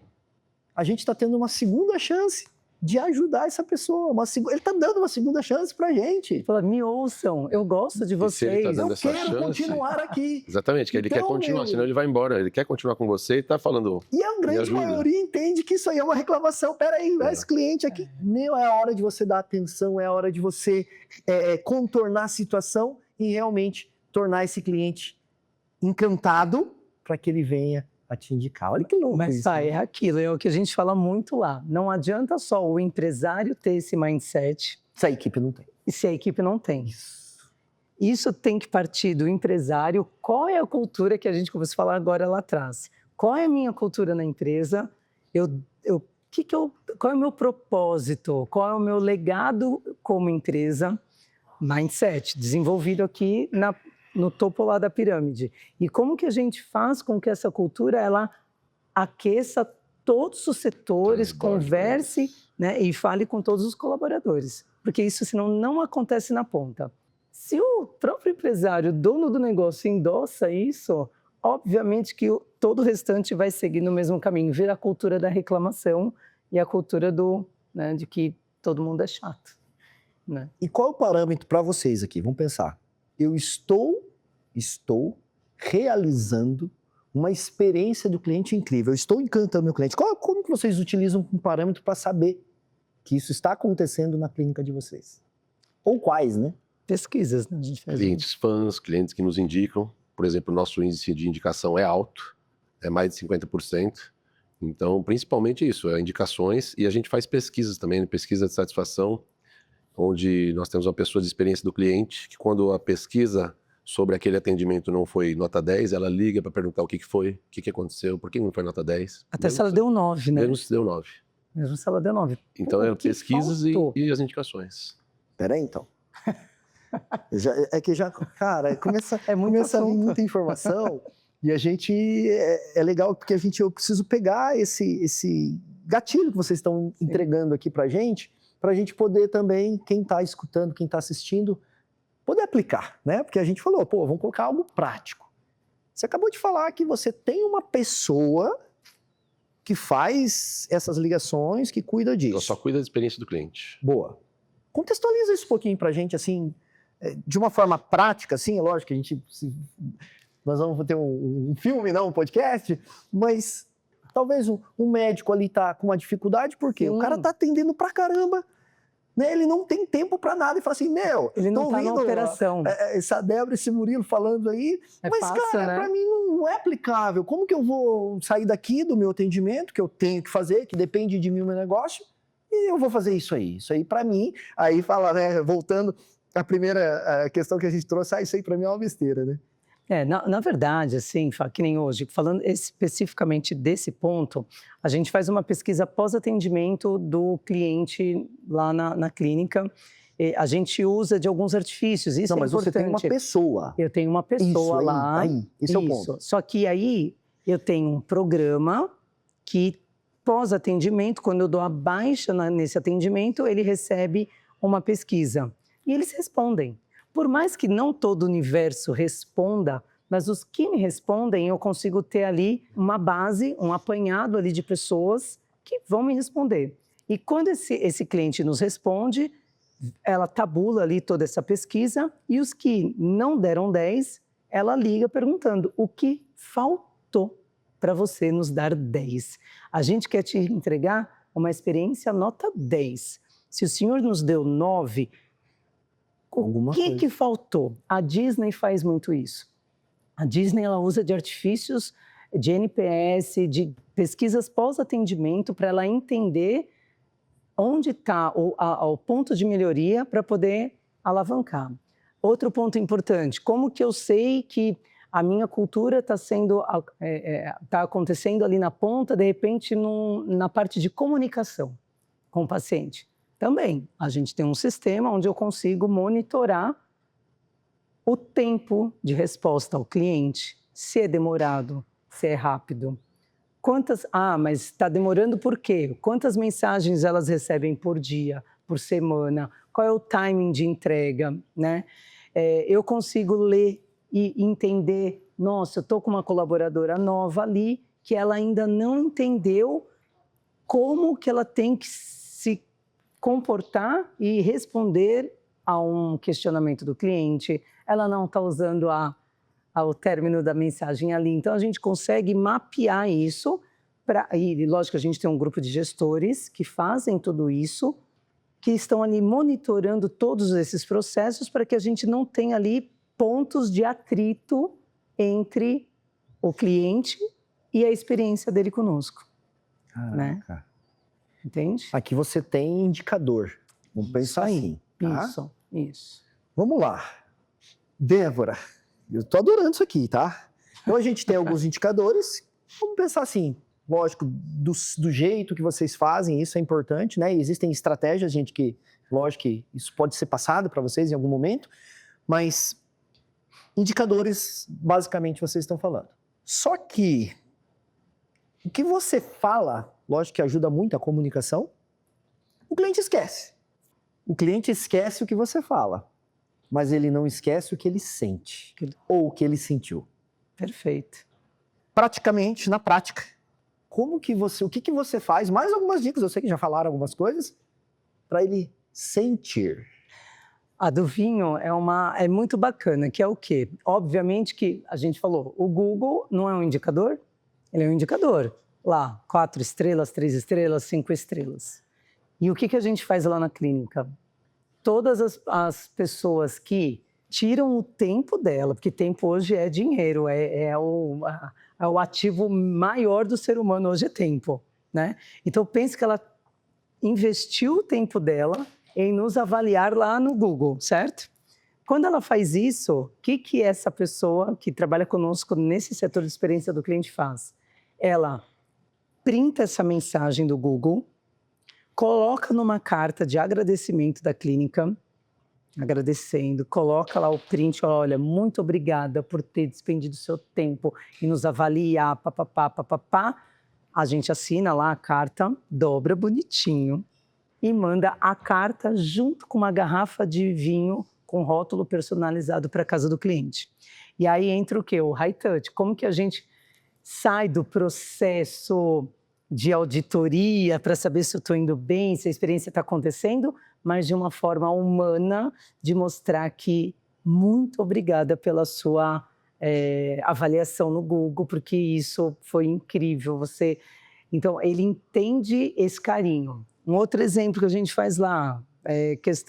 a gente está tendo uma segunda chance de ajudar essa pessoa. Ele está dando uma segunda chance para a gente. Fala, me ouçam, eu gosto de vocês. Eu quero continuar aqui. Exatamente, que ele quer continuar, senão ele vai embora. Ele quer continuar com você e está falando. E a grande maioria entende que isso aí é uma reclamação. Peraí, esse cliente aqui. É a hora de você dar atenção, é a hora de você contornar a situação e realmente tornar esse cliente encantado para que ele venha a te indicar. Olha que louco Mas isso. sai, é aquilo, é o que a gente fala muito lá. Não adianta só o empresário ter esse mindset Se a equipe não tem. e se a equipe não tem. Isso tem que partir do empresário. Qual é a cultura que a gente começou a falar agora lá atrás? Qual é a minha cultura na empresa? Qual é o meu propósito? Qual é o meu legado como empresa? Mindset, desenvolvido aqui no topo lá da pirâmide. E como que a gente faz com que essa cultura ela aqueça todos os setores, converse, né, e fale com todos os colaboradores? Porque isso, senão, não acontece na ponta. Se o próprio empresário, dono do negócio, endossa isso, obviamente que todo o restante vai seguir no mesmo caminho, vira a cultura da reclamação e a cultura de que todo mundo é chato. Né? E qual é o parâmetro para vocês aqui? Vamos pensar. Eu estou realizando uma experiência do cliente incrível. Eu estou encantando meu cliente. Como que vocês utilizam um parâmetro para saber que isso está acontecendo na clínica de vocês? Ou quais, né? Pesquisas, né? A gente faz Clientes fãs, clientes que nos indicam. Por exemplo, o nosso índice de indicação é alto, é mais de 50%. Então, principalmente isso, é indicações. E a gente faz pesquisas também, pesquisa de satisfação, onde nós temos uma pessoa de experiência do cliente, que quando a pesquisa sobre aquele atendimento não foi nota 10, ela liga para perguntar o que foi, o que aconteceu, por que não foi nota 10. Até se ela deu 9, né? Mesmo se deu 9. Mesmo se ela deu 9. Então, Pô, é que pesquisas faltou? e as indicações. Peraí, então. Cara, começa É muito a vir assunto. muita informação e a gente, é legal porque eu preciso pegar esse gatilho que vocês estão entregando aqui pra gente poder também, quem está escutando, quem está assistindo, poder aplicar, né? Porque a gente falou, vamos colocar algo prático. Você acabou de falar que você tem uma pessoa que faz essas ligações, que cuida disso. Eu só cuido da experiência do cliente. Boa. Contextualiza isso um pouquinho pra gente, assim, de uma forma prática, assim, é lógico que nós vamos ter um filme, não um podcast, mas talvez um médico ali tá com uma dificuldade, porque o cara tá atendendo pra caramba, né? Ele não tem tempo pra nada e fala assim, ele não tá na operação. Essa Débora, esse Murilo falando aí, mas fácil, cara, né? pra mim não é aplicável. Como que eu vou sair daqui do meu atendimento, que eu tenho que fazer, que depende de mim o meu negócio, e eu vou fazer isso aí? Isso aí pra mim, aí fala, né, voltando à primeira questão que a gente trouxe, isso aí pra mim é uma besteira, né? Na verdade, assim, que nem hoje, falando especificamente desse ponto, a gente faz uma pesquisa pós-atendimento do cliente lá na clínica. A gente usa de alguns artifícios, isso Não, é mas importante. você tem uma pessoa. Eu tenho uma pessoa Isso, lá. esse é o ponto. Só que aí eu tenho um programa que, pós-atendimento, quando eu dou a baixa nesse atendimento, ele recebe uma pesquisa. E eles respondem. Por mais que não todo o universo responda, mas os que me respondem, eu consigo ter ali uma base, um apanhado ali de pessoas que vão me responder. E quando esse cliente nos responde, ela tabula ali toda essa pesquisa e os que não deram 10, ela liga perguntando o que faltou para você nos dar 10. A gente quer te entregar uma experiência nota 10. Se o senhor nos deu 9... O que faltou? A Disney faz muito isso. A Disney ela usa de artifícios de NPS, de pesquisas pós-atendimento para ela entender onde está o ponto de melhoria para poder alavancar. Outro ponto importante, como que eu sei que a minha cultura está acontecendo ali na ponta, de repente na parte de comunicação com o paciente? Também, a gente tem um sistema onde eu consigo monitorar o tempo de resposta ao cliente, se é demorado, se é rápido. Mas está demorando por quê? Quantas mensagens elas recebem por dia, por semana? Qual é o timing de entrega? Né? Eu consigo ler e entender, nossa, eu estou com uma colaboradora nova ali, que ela ainda não entendeu como que ela tem que se comportar e responder a um questionamento do cliente, ela não está usando ao término da mensagem ali. Então, a gente consegue mapear isso, e lógico, a gente tem um grupo de gestores que fazem tudo isso, que estão ali monitorando todos esses processos para que a gente não tenha ali pontos de atrito entre o cliente e a experiência dele conosco, né? Caraca. Entende? Aqui você tem indicador. Vamos pensar assim. Tá? Isso. Vamos lá. Débora, eu tô adorando isso aqui, tá? Então a gente tem alguns indicadores. Vamos pensar assim, lógico, do jeito que vocês fazem, isso é importante, né? E existem estratégias, gente, que, lógico que isso pode ser passado para vocês em algum momento, mas indicadores, basicamente, vocês estão falando. Só que o que você fala, lógico que ajuda muito a comunicação, o cliente esquece. O cliente esquece o que você fala, mas ele não esquece o que ele sente, ou o que ele sentiu. Perfeito. Praticamente, na prática, o que você faz? Mais algumas dicas, eu sei que já falaram algumas coisas, para ele sentir. A do vinho é muito bacana, que é o quê? Obviamente que a gente falou, o Google não é um indicador, ele é um indicador. Lá, 4 estrelas, 3 estrelas, 5 estrelas. E o que a gente faz lá na clínica? Todas as pessoas que tiram o tempo dela, porque tempo hoje é dinheiro, é o ativo maior do ser humano hoje é tempo, né? Então pense que ela investiu o tempo dela em nos avaliar lá no Google, certo? Quando ela faz isso, o que essa pessoa que trabalha conosco nesse setor de experiência do cliente faz? Ela printa essa mensagem do Google, coloca numa carta de agradecimento da clínica, agradecendo, coloca lá o print, olha, muito obrigada por ter despendido seu tempo e nos avaliar, papapá, papapá. A gente assina lá a carta, dobra bonitinho e manda a carta junto com uma garrafa de vinho com rótulo personalizado para casa do cliente. E aí entra o quê? O high touch. Como que a gente sai do processo de auditoria para saber se eu estou indo bem, se a experiência está acontecendo, mas de uma forma humana, de mostrar que muito obrigada pela sua avaliação no Google, porque isso foi incrível. Então, ele entende esse carinho. Um outro exemplo que a gente faz lá,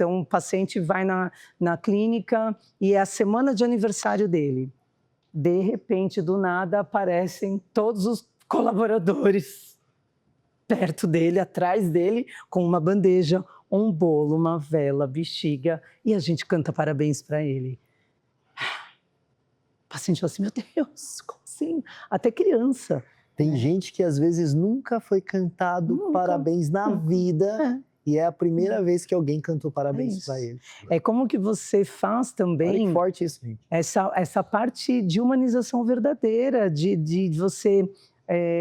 o paciente vai na clínica e é a semana de aniversário dele. De repente, do nada, aparecem todos os colaboradores perto dele, atrás dele, com uma bandeja, um bolo, uma vela, bexiga, e a gente canta parabéns para ele. O paciente fala assim, meu Deus, como assim? Até criança. Tem gente que às vezes nunca foi cantado parabéns na vida, e é a primeira vez que alguém cantou parabéns para ele. É como que você faz também... Olha que forte isso, gente. Essa parte de humanização verdadeira, de você...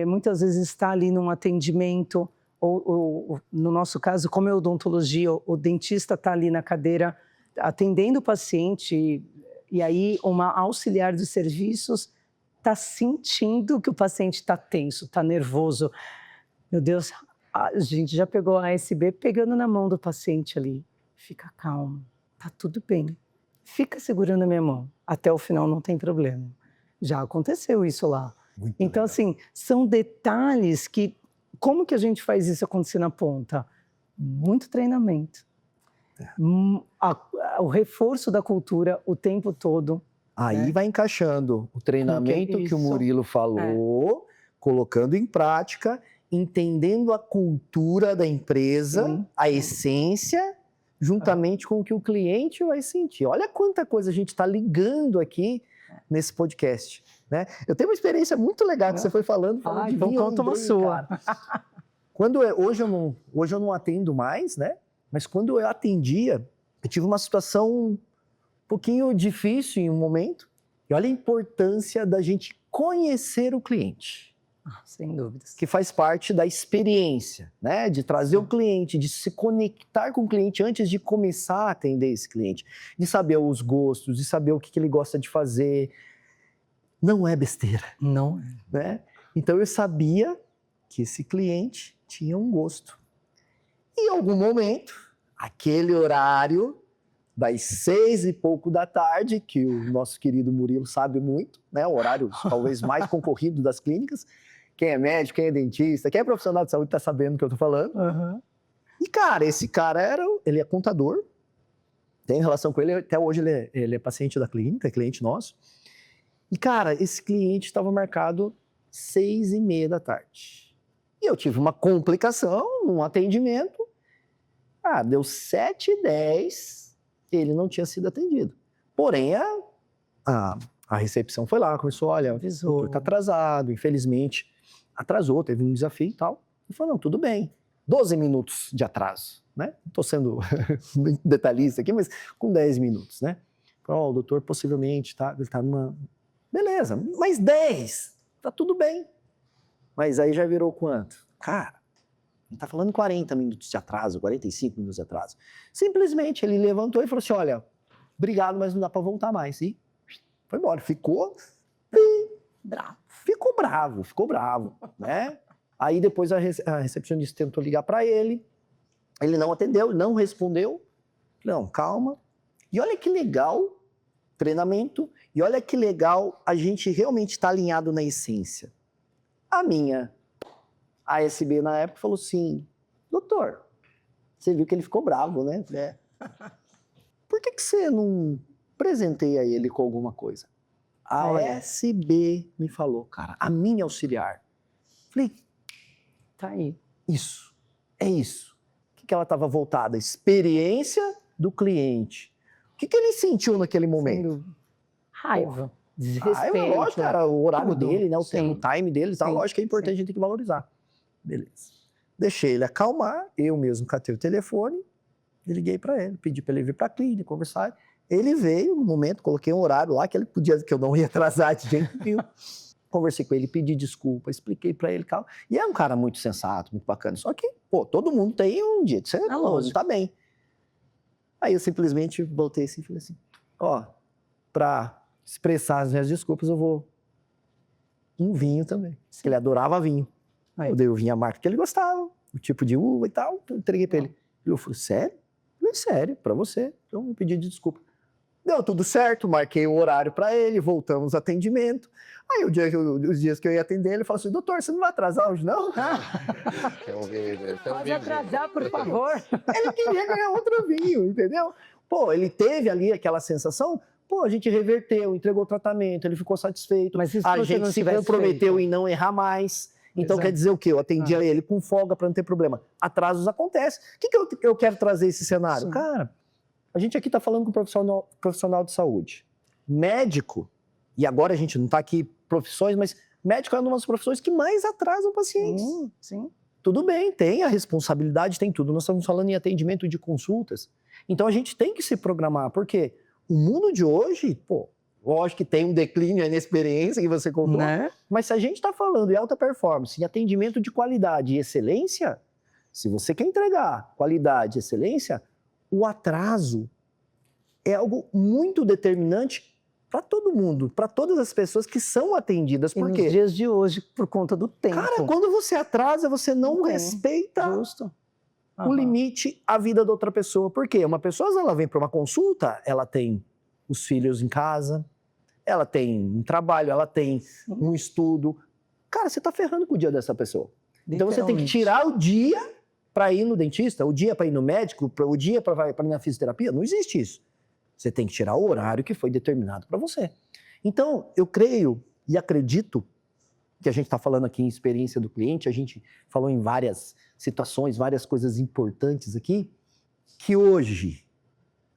muitas vezes está ali num atendimento, ou no nosso caso, como é odontologia, o dentista está ali na cadeira atendendo o paciente, e aí uma auxiliar dos serviços está sentindo que o paciente está tenso, está nervoso. Meu Deus, a gente já pegou a ASB pegando na mão do paciente ali. Fica calmo, tá tudo bem. Fica segurando a minha mão, até o final não tem problema. Já aconteceu isso lá. Muito então, legal. assim, são detalhes que... Como que a gente faz isso acontecer na ponta? Muito treinamento. O reforço da cultura o tempo todo. Aí vai encaixando o treinamento que o Murilo falou, colocando em prática, entendendo a cultura da empresa, a essência, juntamente com o que o cliente vai sentir. Olha quanta coisa a gente está ligando aqui nesse podcast. Né? Eu tenho uma experiência muito legal que você foi falando de então vinho, conta uma sua. Hoje eu não atendo mais, né? Mas quando eu atendia, eu tive uma situação um pouquinho difícil em um momento. E olha a importância da gente conhecer o cliente. Sem dúvidas. Que faz parte da experiência, né? De trazer o cliente, de se conectar com o cliente antes de começar a atender esse cliente. De saber os gostos, de saber o que ele gosta de fazer. Não é besteira. Não é. Né? Então eu sabia que esse cliente tinha um gosto. E em algum momento, aquele horário das 6 e pouco da tarde, que o nosso querido Murilo sabe muito, né? O horário talvez mais concorrido das clínicas. Quem é médico, quem é dentista, quem é profissional de saúde está sabendo o que eu estou falando. Uhum. E, cara, esse cara ele é contador, tem relação com ele, até hoje ele é paciente da clínica, é cliente nosso. E, cara, esse cliente estava marcado 6h30 da tarde. E eu tive uma complicação num atendimento. Deu 7h10, ele não tinha sido atendido. Porém, a recepção foi lá, começou, olha, o doutor está atrasado, infelizmente atrasou, teve um desafio e tal. Ele falou, não, tudo bem. 12 minutos de atraso, né? Não estou sendo detalhista aqui, mas com 10 minutos, né? Falou, o doutor possivelmente ele está numa... Beleza, mais 10, tá tudo bem. Mas aí já virou quanto? Cara, ele tá falando 40 minutos de atraso, 45 minutos de atraso. Simplesmente ele levantou e falou assim, olha, obrigado, mas não dá para voltar mais. E foi embora, ficou bravo, né? Aí depois a recepcionista tentou ligar para ele não atendeu, não respondeu. Não, calma. E olha que legal treinamento, e olha que legal a gente realmente está alinhado na essência. A minha ASB na época falou assim, doutor, você viu que ele ficou bravo, né? Por que você não presenteia ele com alguma coisa? A ASB me falou, cara, a minha auxiliar. Falei, Tá aí. isso, é isso. O que ela estava voltada? Experiência do cliente. O que ele sentiu naquele momento? Raiva, desrespeito. Raiva, lógico, cara, o horário tudo. dele, né, o Sim. time dele, tá, Sim, lógico que é importante, sim. a gente tem que valorizar. Beleza. Deixei ele acalmar, eu mesmo catei o telefone, liguei para ele, pedi para ele vir para a clínica, conversar. Ele veio no momento, coloquei um horário lá que ele podia, que eu não ia atrasar de jeito nenhum. Conversei com ele, pedi desculpa, expliquei para ele, calma. E é um cara muito sensato, muito bacana. Só que, pô, todo mundo tem um dia de ser, não tá bem. Aí eu simplesmente voltei assim e falei assim, ó, para expressar as minhas desculpas, eu vou um vinho também. Porque ele adorava vinho. Aí eu dei o vinho à marca que ele gostava, o tipo de uva e tal, eu entreguei para ele. E eu falei, sério? Eu falei, sério, para você. Então eu pedi desculpa. Deu tudo certo, marquei o horário para ele, voltamos ao atendimento. Aí os dias que eu ia atender, ele falou assim, doutor, você não vai atrasar hoje, não? Pode atrasar, por favor. Ele queria ganhar outro vinho, entendeu? Pô, ele teve ali aquela sensação, pô, a gente reverteu, entregou o tratamento, ele ficou satisfeito, Mas a gente se comprometeu em não errar mais. Então quer dizer o quê? Eu atendia ele com folga para não ter problema. Atrasos acontecem. O que eu quero trazer esse cenário? Sim. Cara, a gente aqui está falando com um profissional de saúde. Médico, e agora a gente não está aqui profissões, mas médico é uma das profissões que mais atrasam pacientes. Sim. Tudo bem, tem a responsabilidade, tem tudo. Nós estamos falando em atendimento de consultas. Então a gente tem que se programar, porque o mundo de hoje, pô, lógico que tem um declínio aí na experiência que você contou, né? Mas se a gente está falando em alta performance, em atendimento de qualidade e excelência, se você quer entregar qualidade e excelência, o atraso é algo muito determinante para todo mundo, para todas as pessoas que são atendidas. Por quê? Nos dias de hoje, por conta do tempo. Cara, quando você atrasa, você não respeita o limite, a vida da outra pessoa. Por quê? Uma pessoa, ela vem para uma consulta, ela tem os filhos em casa, ela tem um trabalho, ela tem um estudo. Cara, você está ferrando com o dia dessa pessoa. Então você tem que tirar o dia para ir no dentista, o dia para ir no médico, o dia para ir na fisioterapia. Não existe isso. Você tem que tirar o horário que foi determinado para você. Então, eu creio e acredito que a gente está falando aqui em experiência do cliente, a gente falou em várias situações, várias coisas importantes aqui, que hoje,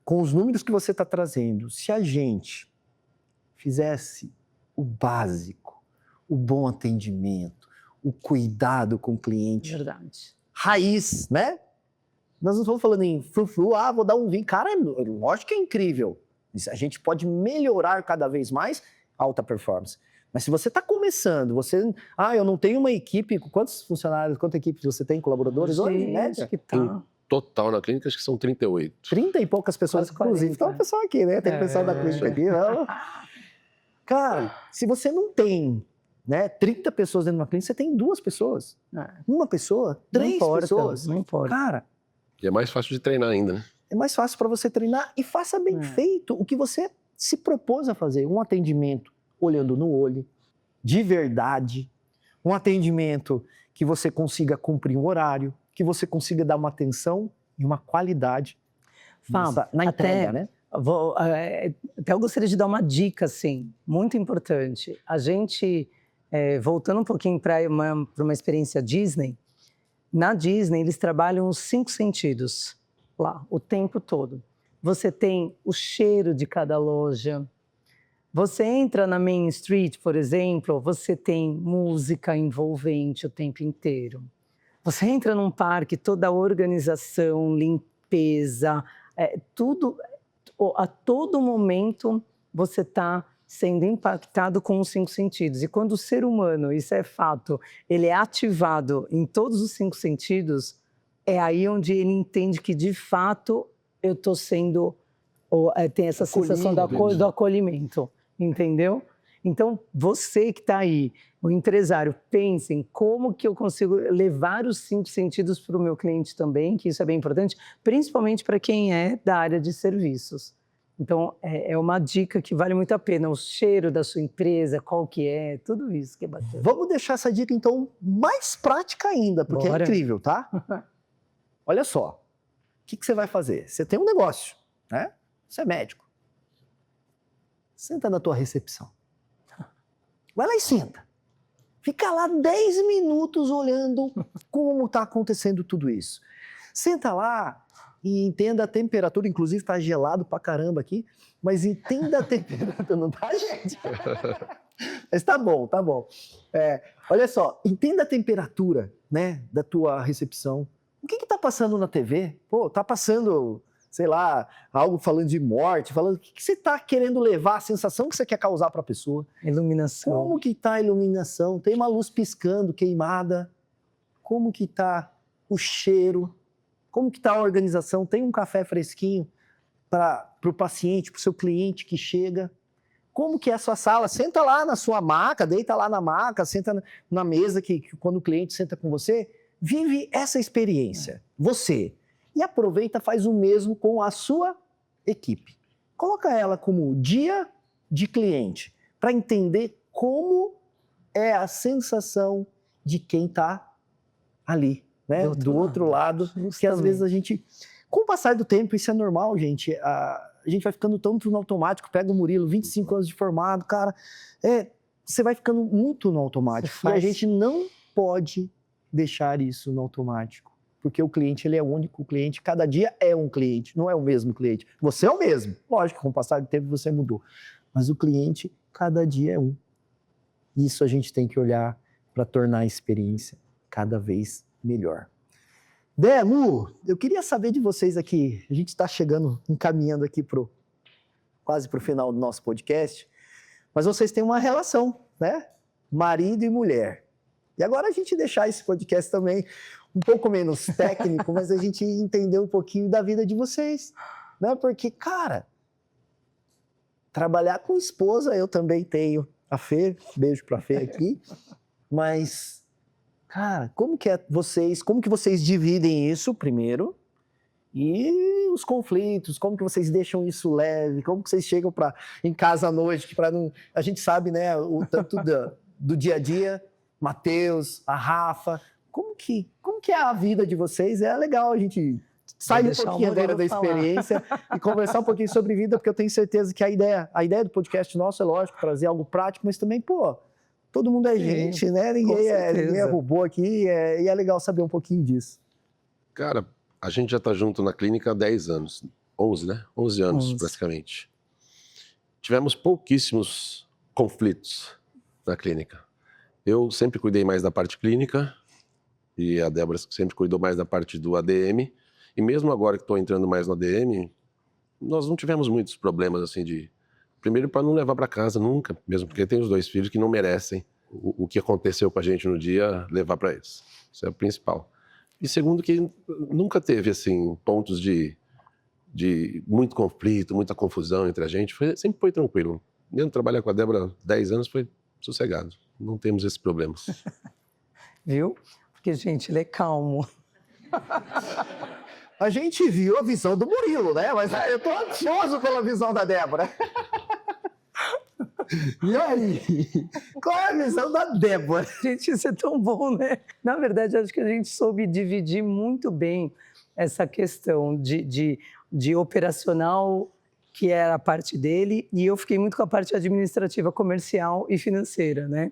com os números que você está trazendo, se a gente fizesse o básico, o bom atendimento, o cuidado com o cliente, raiz, né? Nós não estamos falando em frufru, vou dar um vinho. Cara, lógico que é incrível. A gente pode melhorar cada vez mais alta performance. Mas se você está começando, eu não tenho uma equipe, quantos funcionários, quantas equipes você tem, colaboradores hoje, né? Que tá. Total na clínica, acho que são 38. 30 e poucas pessoas, inclusive. Então, o pessoal aqui, né? Tem o pessoal da clínica aqui. Não. Cara, se você não tem, né, 30 pessoas dentro de uma clínica, você tem 2 pessoas. Uma pessoa, 3 pessoas. Não importa. Cara, e é mais fácil de treinar ainda, né? é mais fácil para você treinar e faça bem feito o que você se propôs a fazer. Um atendimento olhando no olho, de verdade. Um atendimento que você consiga cumprir um horário, que você consiga dar uma atenção e uma qualidade na entrega, né? Até eu gostaria de dar uma dica, assim, muito importante. A gente, voltando um pouquinho para uma experiência Disney, na Disney eles trabalham os 5 sentidos lá, o tempo todo. Você tem o cheiro de cada loja. Você entra na Main Street, por exemplo, você tem música envolvente o tempo inteiro. Você entra num parque, toda a organização, limpeza, tudo, a todo momento você está sendo impactado com os 5 sentidos. E quando o ser humano, isso é fato, ele é ativado em todos os 5 sentidos, é aí onde ele entende que, de fato, eu estou sendo... tem essa sensação do acolhimento, entendeu? Então, você que está aí, o empresário, pense em como que eu consigo levar os 5 sentidos para o meu cliente também, que isso é bem importante, principalmente para quem é da área de serviços. Então, é uma dica que vale muito a pena. O cheiro da sua empresa, qual que é, tudo isso que é bacana. Vamos deixar essa dica, então, mais prática ainda, porque Bora. é incrível, tá? Olha só, o que você vai fazer? Você tem um negócio, né? Você é médico. Senta na tua recepção. Vai lá e senta. Fica lá 10 minutos olhando como está acontecendo tudo isso. Senta lá e entenda a temperatura, inclusive está gelado pra caramba aqui, mas entenda a temperatura, não tá, gente? Mas tá bom, tá bom. Olha só, entenda a temperatura, né, da tua recepção. O que tá passando na TV? Pô, tá passando, sei lá, algo falando de morte, falando o que você tá querendo levar, a sensação que você quer causar para a pessoa. Iluminação. Como que tá a iluminação? Tem uma luz piscando, queimada. Como que tá o cheiro? Como que tá a organização? Tem um café fresquinho para o paciente, para o seu cliente que chega? Como que é a sua sala? Senta lá na sua maca, deita lá na maca, senta na mesa que quando o cliente senta com você, vive essa experiência, você. E aproveita, faz o mesmo com a sua equipe. Coloca ela como dia de cliente, para entender como é a sensação de quem está ali, né? Do outro lado, que às vezes a gente... Com o passar do tempo, isso é normal, gente. A gente vai ficando tanto no automático. Pega o Murilo, 25 anos de formado, cara. Você vai ficando muito no automático. E a gente não pode deixar isso no automático. Porque o cliente, ele é único. O cliente, cada dia é um cliente. Não é o mesmo cliente. Você é o mesmo. Lógico, com o passar do tempo, você mudou. Mas o cliente, cada dia é um. Isso a gente tem que olhar para tornar a experiência cada vez melhor. Dé, Lu, eu queria saber de vocês aqui, a gente está chegando, encaminhando aqui quase para o final do nosso podcast, mas vocês têm uma relação, né? Marido e mulher. E agora a gente deixar esse podcast também um pouco menos técnico, mas a gente entender um pouquinho da vida de vocês, né? Porque, cara, trabalhar com esposa eu também tenho. A Fê, beijo para a Fê aqui, mas... Cara, como que vocês dividem isso primeiro? E os conflitos, como que vocês deixam isso leve? Como que vocês chegam em casa à noite? A gente sabe, né, o tanto do dia a dia, Matheus, a Rafa. Como que é a vida de vocês? É legal a gente sair um pouquinho agora da experiência e conversar um pouquinho sobre vida, porque eu tenho certeza que a ideia do podcast nosso é, lógico, trazer algo prático, mas também, todo mundo é gente, né? Ninguém é robô aqui e é legal saber um pouquinho disso. Cara, a gente já está junto na clínica há 10 anos. 11, né? 11 anos, praticamente. Tivemos pouquíssimos conflitos na clínica. Eu sempre cuidei mais da parte clínica e a Débora sempre cuidou mais da parte do ADM. E mesmo agora que estou entrando mais no ADM, nós não tivemos muitos problemas assim de... Primeiro, para não levar para casa nunca, mesmo porque tem os 2 filhos que não merecem o que aconteceu com a gente no dia, levar para eles. Isso é o principal. E segundo, que nunca teve assim pontos de muito conflito, muita confusão entre a gente. Sempre foi tranquilo. Mesmo trabalhar com a Débora há 10 anos foi sossegado. Não temos esses problemas. Viu? Porque, gente, ele é calmo. A gente viu a visão do Murilo, né? Mas eu tô ansioso pela visão da Débora. E aí? Qual é a visão da Débora? Gente, isso é tão bom, né? Na verdade, acho que a gente soube dividir muito bem essa questão de operacional que era a parte dele, e eu fiquei muito com a parte administrativa, comercial e financeira, né?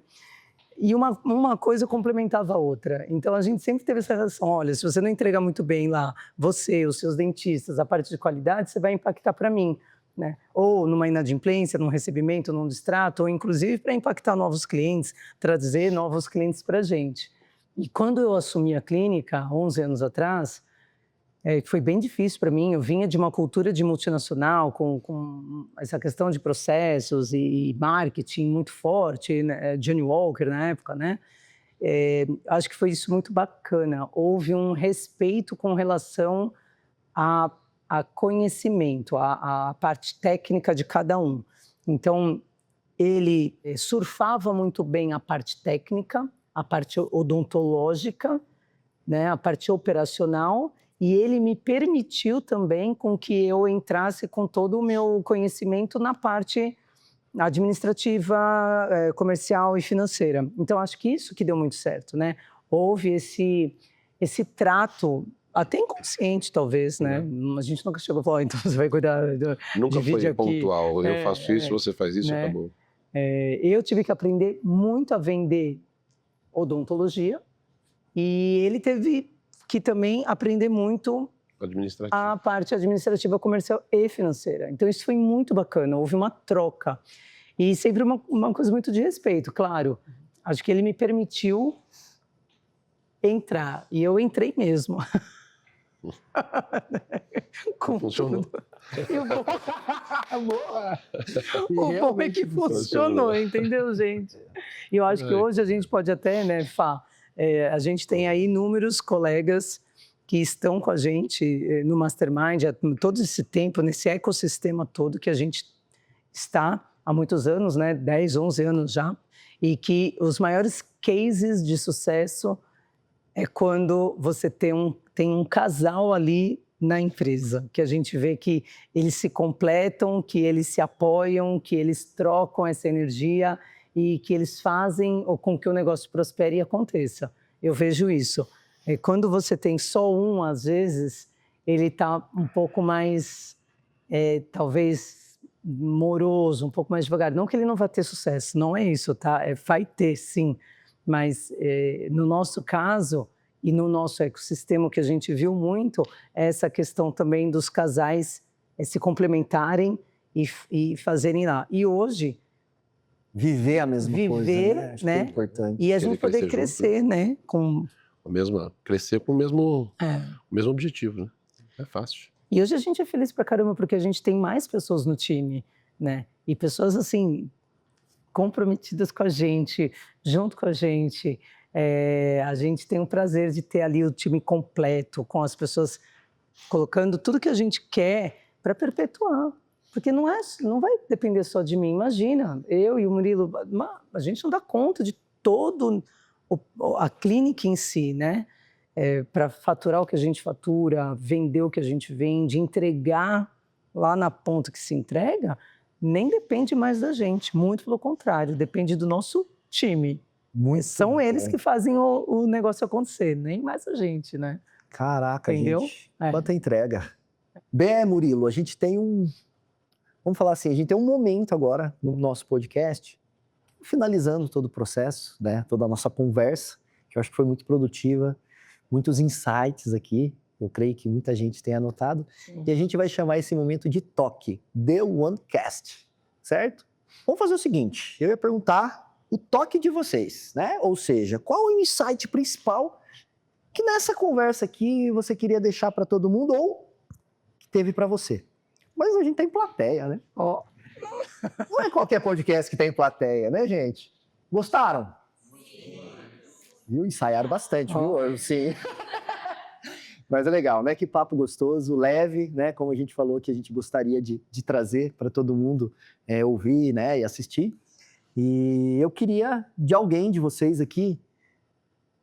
E uma coisa complementava a outra. Então, a gente sempre teve essa relação. Olha, se você não entregar muito bem lá, você, os seus dentistas, a parte de qualidade, você vai impactar para mim, né? Ou numa inadimplência, num recebimento, num distrato, ou inclusive para impactar novos clientes, trazer novos clientes para a gente. E quando eu assumi a clínica, 11 anos atrás, foi bem difícil para mim. Eu vinha de uma cultura de multinacional, com essa questão de processos e marketing muito forte, né? Johnny Walker na época, né? Acho que foi isso muito bacana. Houve um respeito com relação a conhecimento, a parte técnica de cada um. Então, ele surfava muito bem a parte técnica, a parte odontológica, né? A parte operacional, e ele me permitiu também com que eu entrasse com todo o meu conhecimento na parte administrativa, comercial e financeira. Então, acho que isso que deu muito certo, né? Houve esse trato, até inconsciente, talvez, né? A gente nunca chegou a falar, então você vai cuidar Nunca divide foi aqui. pontual. Eu faço isso, você faz isso, né? acabou. Eu tive que aprender muito a vender odontologia, e ele teve que também aprender muito a parte administrativa, comercial e financeira. Então, isso foi muito bacana, houve uma troca. E sempre uma coisa muito de respeito, claro. Acho que ele me permitiu entrar, e eu entrei mesmo. Funcionou. O bom é que funcionou, entendeu, gente? E eu acho que hoje a gente pode até, né, Fá, a gente tem aí inúmeros colegas que estão com a gente no Mastermind todo esse tempo, nesse ecossistema todo que a gente está há muitos anos, né, 10, 11 anos já, e que os maiores cases de sucesso é quando você tem um casal ali na empresa, que a gente vê que eles se completam, que eles se apoiam, que eles trocam essa energia e que eles fazem com que o negócio prospere e aconteça. Eu vejo isso. Quando você tem só um, às vezes, ele está um pouco mais, talvez, moroso, um pouco mais devagar. Não que ele não vá ter sucesso, não é isso, tá? Vai ter, sim. Mas, no nosso caso e no nosso ecossistema, o que a gente viu muito é essa questão também dos casais se complementarem e fazerem lá. E hoje... Viver a mesma coisa, né? Acho que é importante. E a gente poder crescer, né? Crescer com o mesmo objetivo, né? É fácil. E hoje a gente é feliz pra caramba, porque a gente tem mais pessoas no time, né? E pessoas, assim, comprometidas com a gente, junto com a gente. A gente tem o prazer de ter ali o time completo, com as pessoas colocando tudo que a gente quer para perpetuar. Porque não vai depender só de mim. Imagina, eu e o Murilo, a gente não dá conta de todo a clínica em si, né? Para faturar o que a gente fatura, vender o que a gente vende, entregar lá na ponta que se entrega, nem depende mais da gente. Muito pelo contrário, depende do nosso time. São eles que fazem o negócio acontecer, nem mais a gente, né? Caraca, entendeu? Gente. Quanta entrega. Murilo, a gente tem vamos falar assim, a gente tem um momento agora no nosso podcast, finalizando todo o processo, né? Toda a nossa conversa, que eu acho que foi muito produtiva, muitos insights aqui, eu creio que muita gente tem anotado. Sim. E a gente vai chamar esse momento de toque, The OneCast, certo? Vamos fazer o seguinte, eu ia perguntar o toque de vocês, né? Ou seja, qual é o insight principal que nessa conversa aqui você queria deixar para todo mundo ou que teve para você? Mas a gente tem plateia, né? Não é qualquer podcast que tem plateia, né, gente? Gostaram? Sim. Viu? Ensaiaram bastante, viu? Sim. Mas é legal, né? Que papo gostoso, leve, né? Como a gente falou que a gente gostaria de trazer para todo mundo ouvir, né? E assistir. E eu queria de alguém de vocês aqui,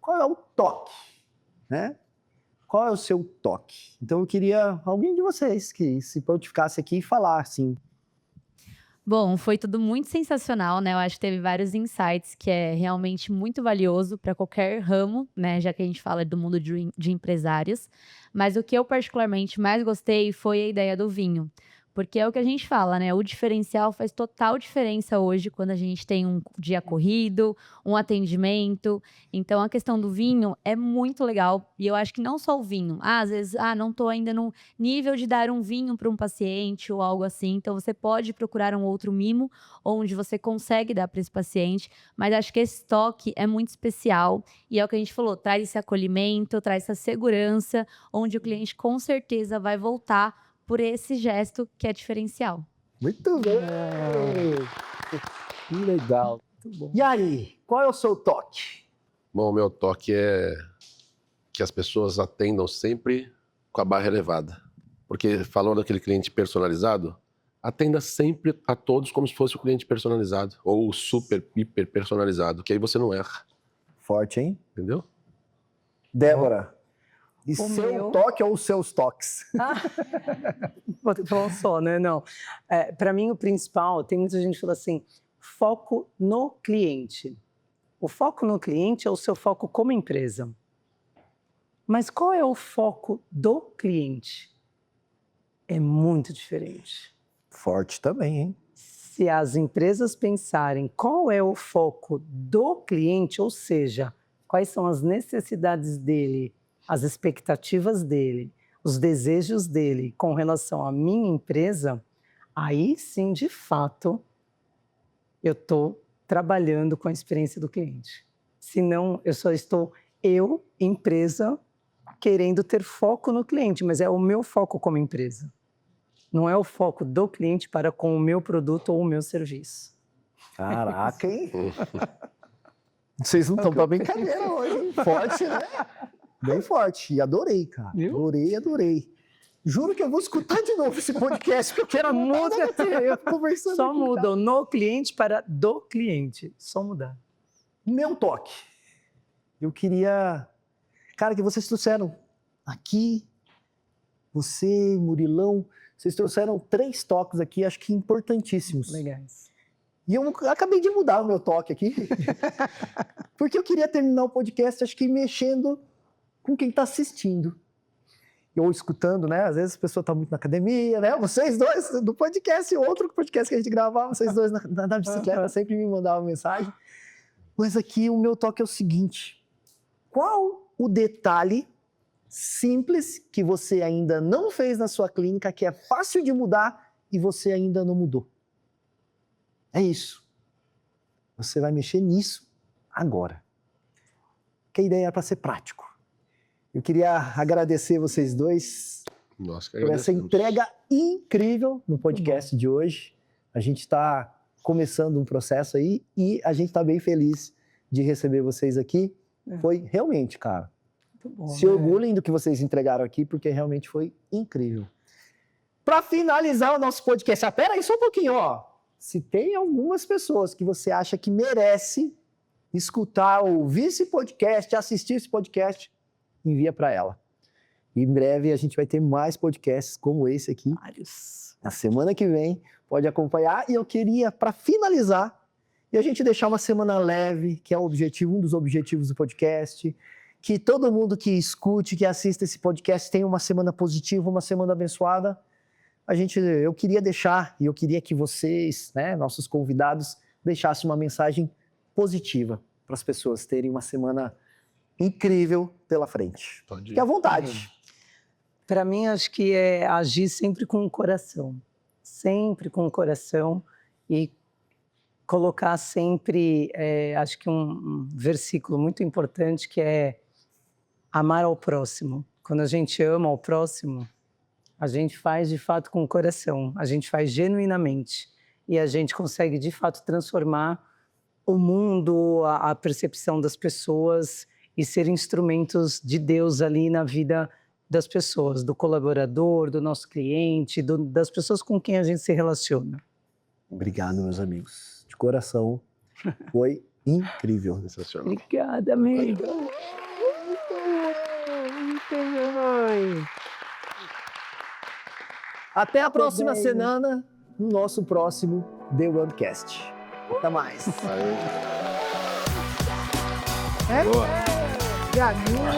qual é o toque, né? Qual é o seu toque? Então eu queria alguém de vocês que se prontificasse aqui e falar, assim. Bom, foi tudo muito sensacional, né? Eu acho que teve vários insights que é realmente muito valioso para qualquer ramo, né? Já que a gente fala do mundo de empresários. Mas o que eu particularmente mais gostei foi a ideia do vinho. Porque é o que a gente fala, né? O diferencial faz total diferença hoje quando a gente tem um dia corrido, um atendimento. Então, a questão do vinho é muito legal. E eu acho que não só o vinho. Às vezes, não estou ainda no nível de dar um vinho para um paciente ou algo assim. Então, você pode procurar um outro mimo onde você consegue dar para esse paciente. Mas acho que esse toque é muito especial. E é o que a gente falou, traz esse acolhimento, traz essa segurança, onde o cliente com certeza vai voltar por esse gesto que é diferencial. Muito bem! Que legal. E aí, qual é o seu toque? Bom, o meu toque é que as pessoas atendam sempre com a barra elevada. Porque falando daquele cliente personalizado, atenda sempre a todos como se fosse o cliente personalizado ou o super, hiper personalizado, que aí você não erra. Forte, hein? Entendeu? Débora, e O seu meu- toque ou os seus toques? Vou falar um só, né? Não. Para mim, o principal, tem muita gente que fala assim, foco no cliente. O foco no cliente é o seu foco como empresa. Mas qual é o foco do cliente? É muito diferente. Forte também, hein? Se as empresas pensarem qual é o foco do cliente, ou seja, quais são as necessidades dele, as expectativas dele, os desejos dele com relação à minha empresa, aí sim, de fato, eu estou trabalhando com a experiência do cliente. Senão, eu só estou, empresa, querendo ter foco no cliente, mas é o meu foco como empresa. Não é o foco do cliente para com o meu produto ou o meu serviço. Caraca, hein? Vocês não estão pra brincadeira hoje, hein? Forte, né? Bem forte. E adorei, cara. Viu? Adorei. Juro que eu vou escutar de novo esse podcast, porque eu quero Muda, eu conversando só aqui, muda tá? o no cliente para do cliente. Só mudar. Meu toque. Eu queria... Cara, que vocês trouxeram aqui, você, Murilão, vocês trouxeram 3 toques aqui, acho que importantíssimos. Legais. E eu acabei de mudar o meu toque aqui, porque eu queria terminar o podcast, acho que mexendo com quem está assistindo. Ou escutando, né? Às vezes a pessoa está muito na academia, né? Vocês dois do podcast, outro podcast que a gente gravava, vocês dois na bicicleta sempre me mandavam mensagem. Mas aqui o meu toque é o seguinte: qual o detalhe simples que você ainda não fez na sua clínica, que é fácil de mudar e você ainda não mudou? É isso. Você vai mexer nisso agora. Que a ideia é para ser prático. Eu queria agradecer vocês dois Nós que por essa agradecemos. entrega incrível no podcast de hoje. A gente está começando um processo aí e a gente está bem feliz de receber vocês aqui. Foi realmente, cara, Muito bom, se né? orgulhem do que vocês entregaram aqui, porque realmente foi incrível. Para finalizar o nosso podcast, pera aí só um pouquinho, ó. Se tem algumas pessoas que você acha que merece escutar, ouvir esse podcast, assistir esse podcast, envia para ela. Em breve a gente vai ter mais podcasts como esse aqui. Vários. Na semana que vem, pode acompanhar. E eu queria, para finalizar, e a gente deixar uma semana leve, que é o objetivo, um dos objetivos do podcast, que todo mundo que escute, que assista esse podcast tenha uma semana positiva, uma semana abençoada. Eu queria deixar, e eu queria que vocês, né, nossos convidados, deixassem uma mensagem positiva para as pessoas terem uma semana incrível pela frente. Pode ir. Fique à vontade. Para mim, acho que é agir sempre com o coração. Sempre com o coração e colocar sempre, acho que um versículo muito importante que é amar ao próximo. Quando a gente ama ao próximo, a gente faz de fato com o coração, a gente faz genuinamente e a gente consegue de fato transformar o mundo, a percepção das pessoas e ser instrumentos de Deus ali na vida das pessoas, do colaborador, do nosso cliente, das pessoas com quem a gente se relaciona. Obrigado, meus amigos. De coração, foi incrível. Sensacional. Obrigada, amigo. Até a próxima bem. semana, no nosso próximo The Runecast. Até mais. Aí. É? Boa. Galinha.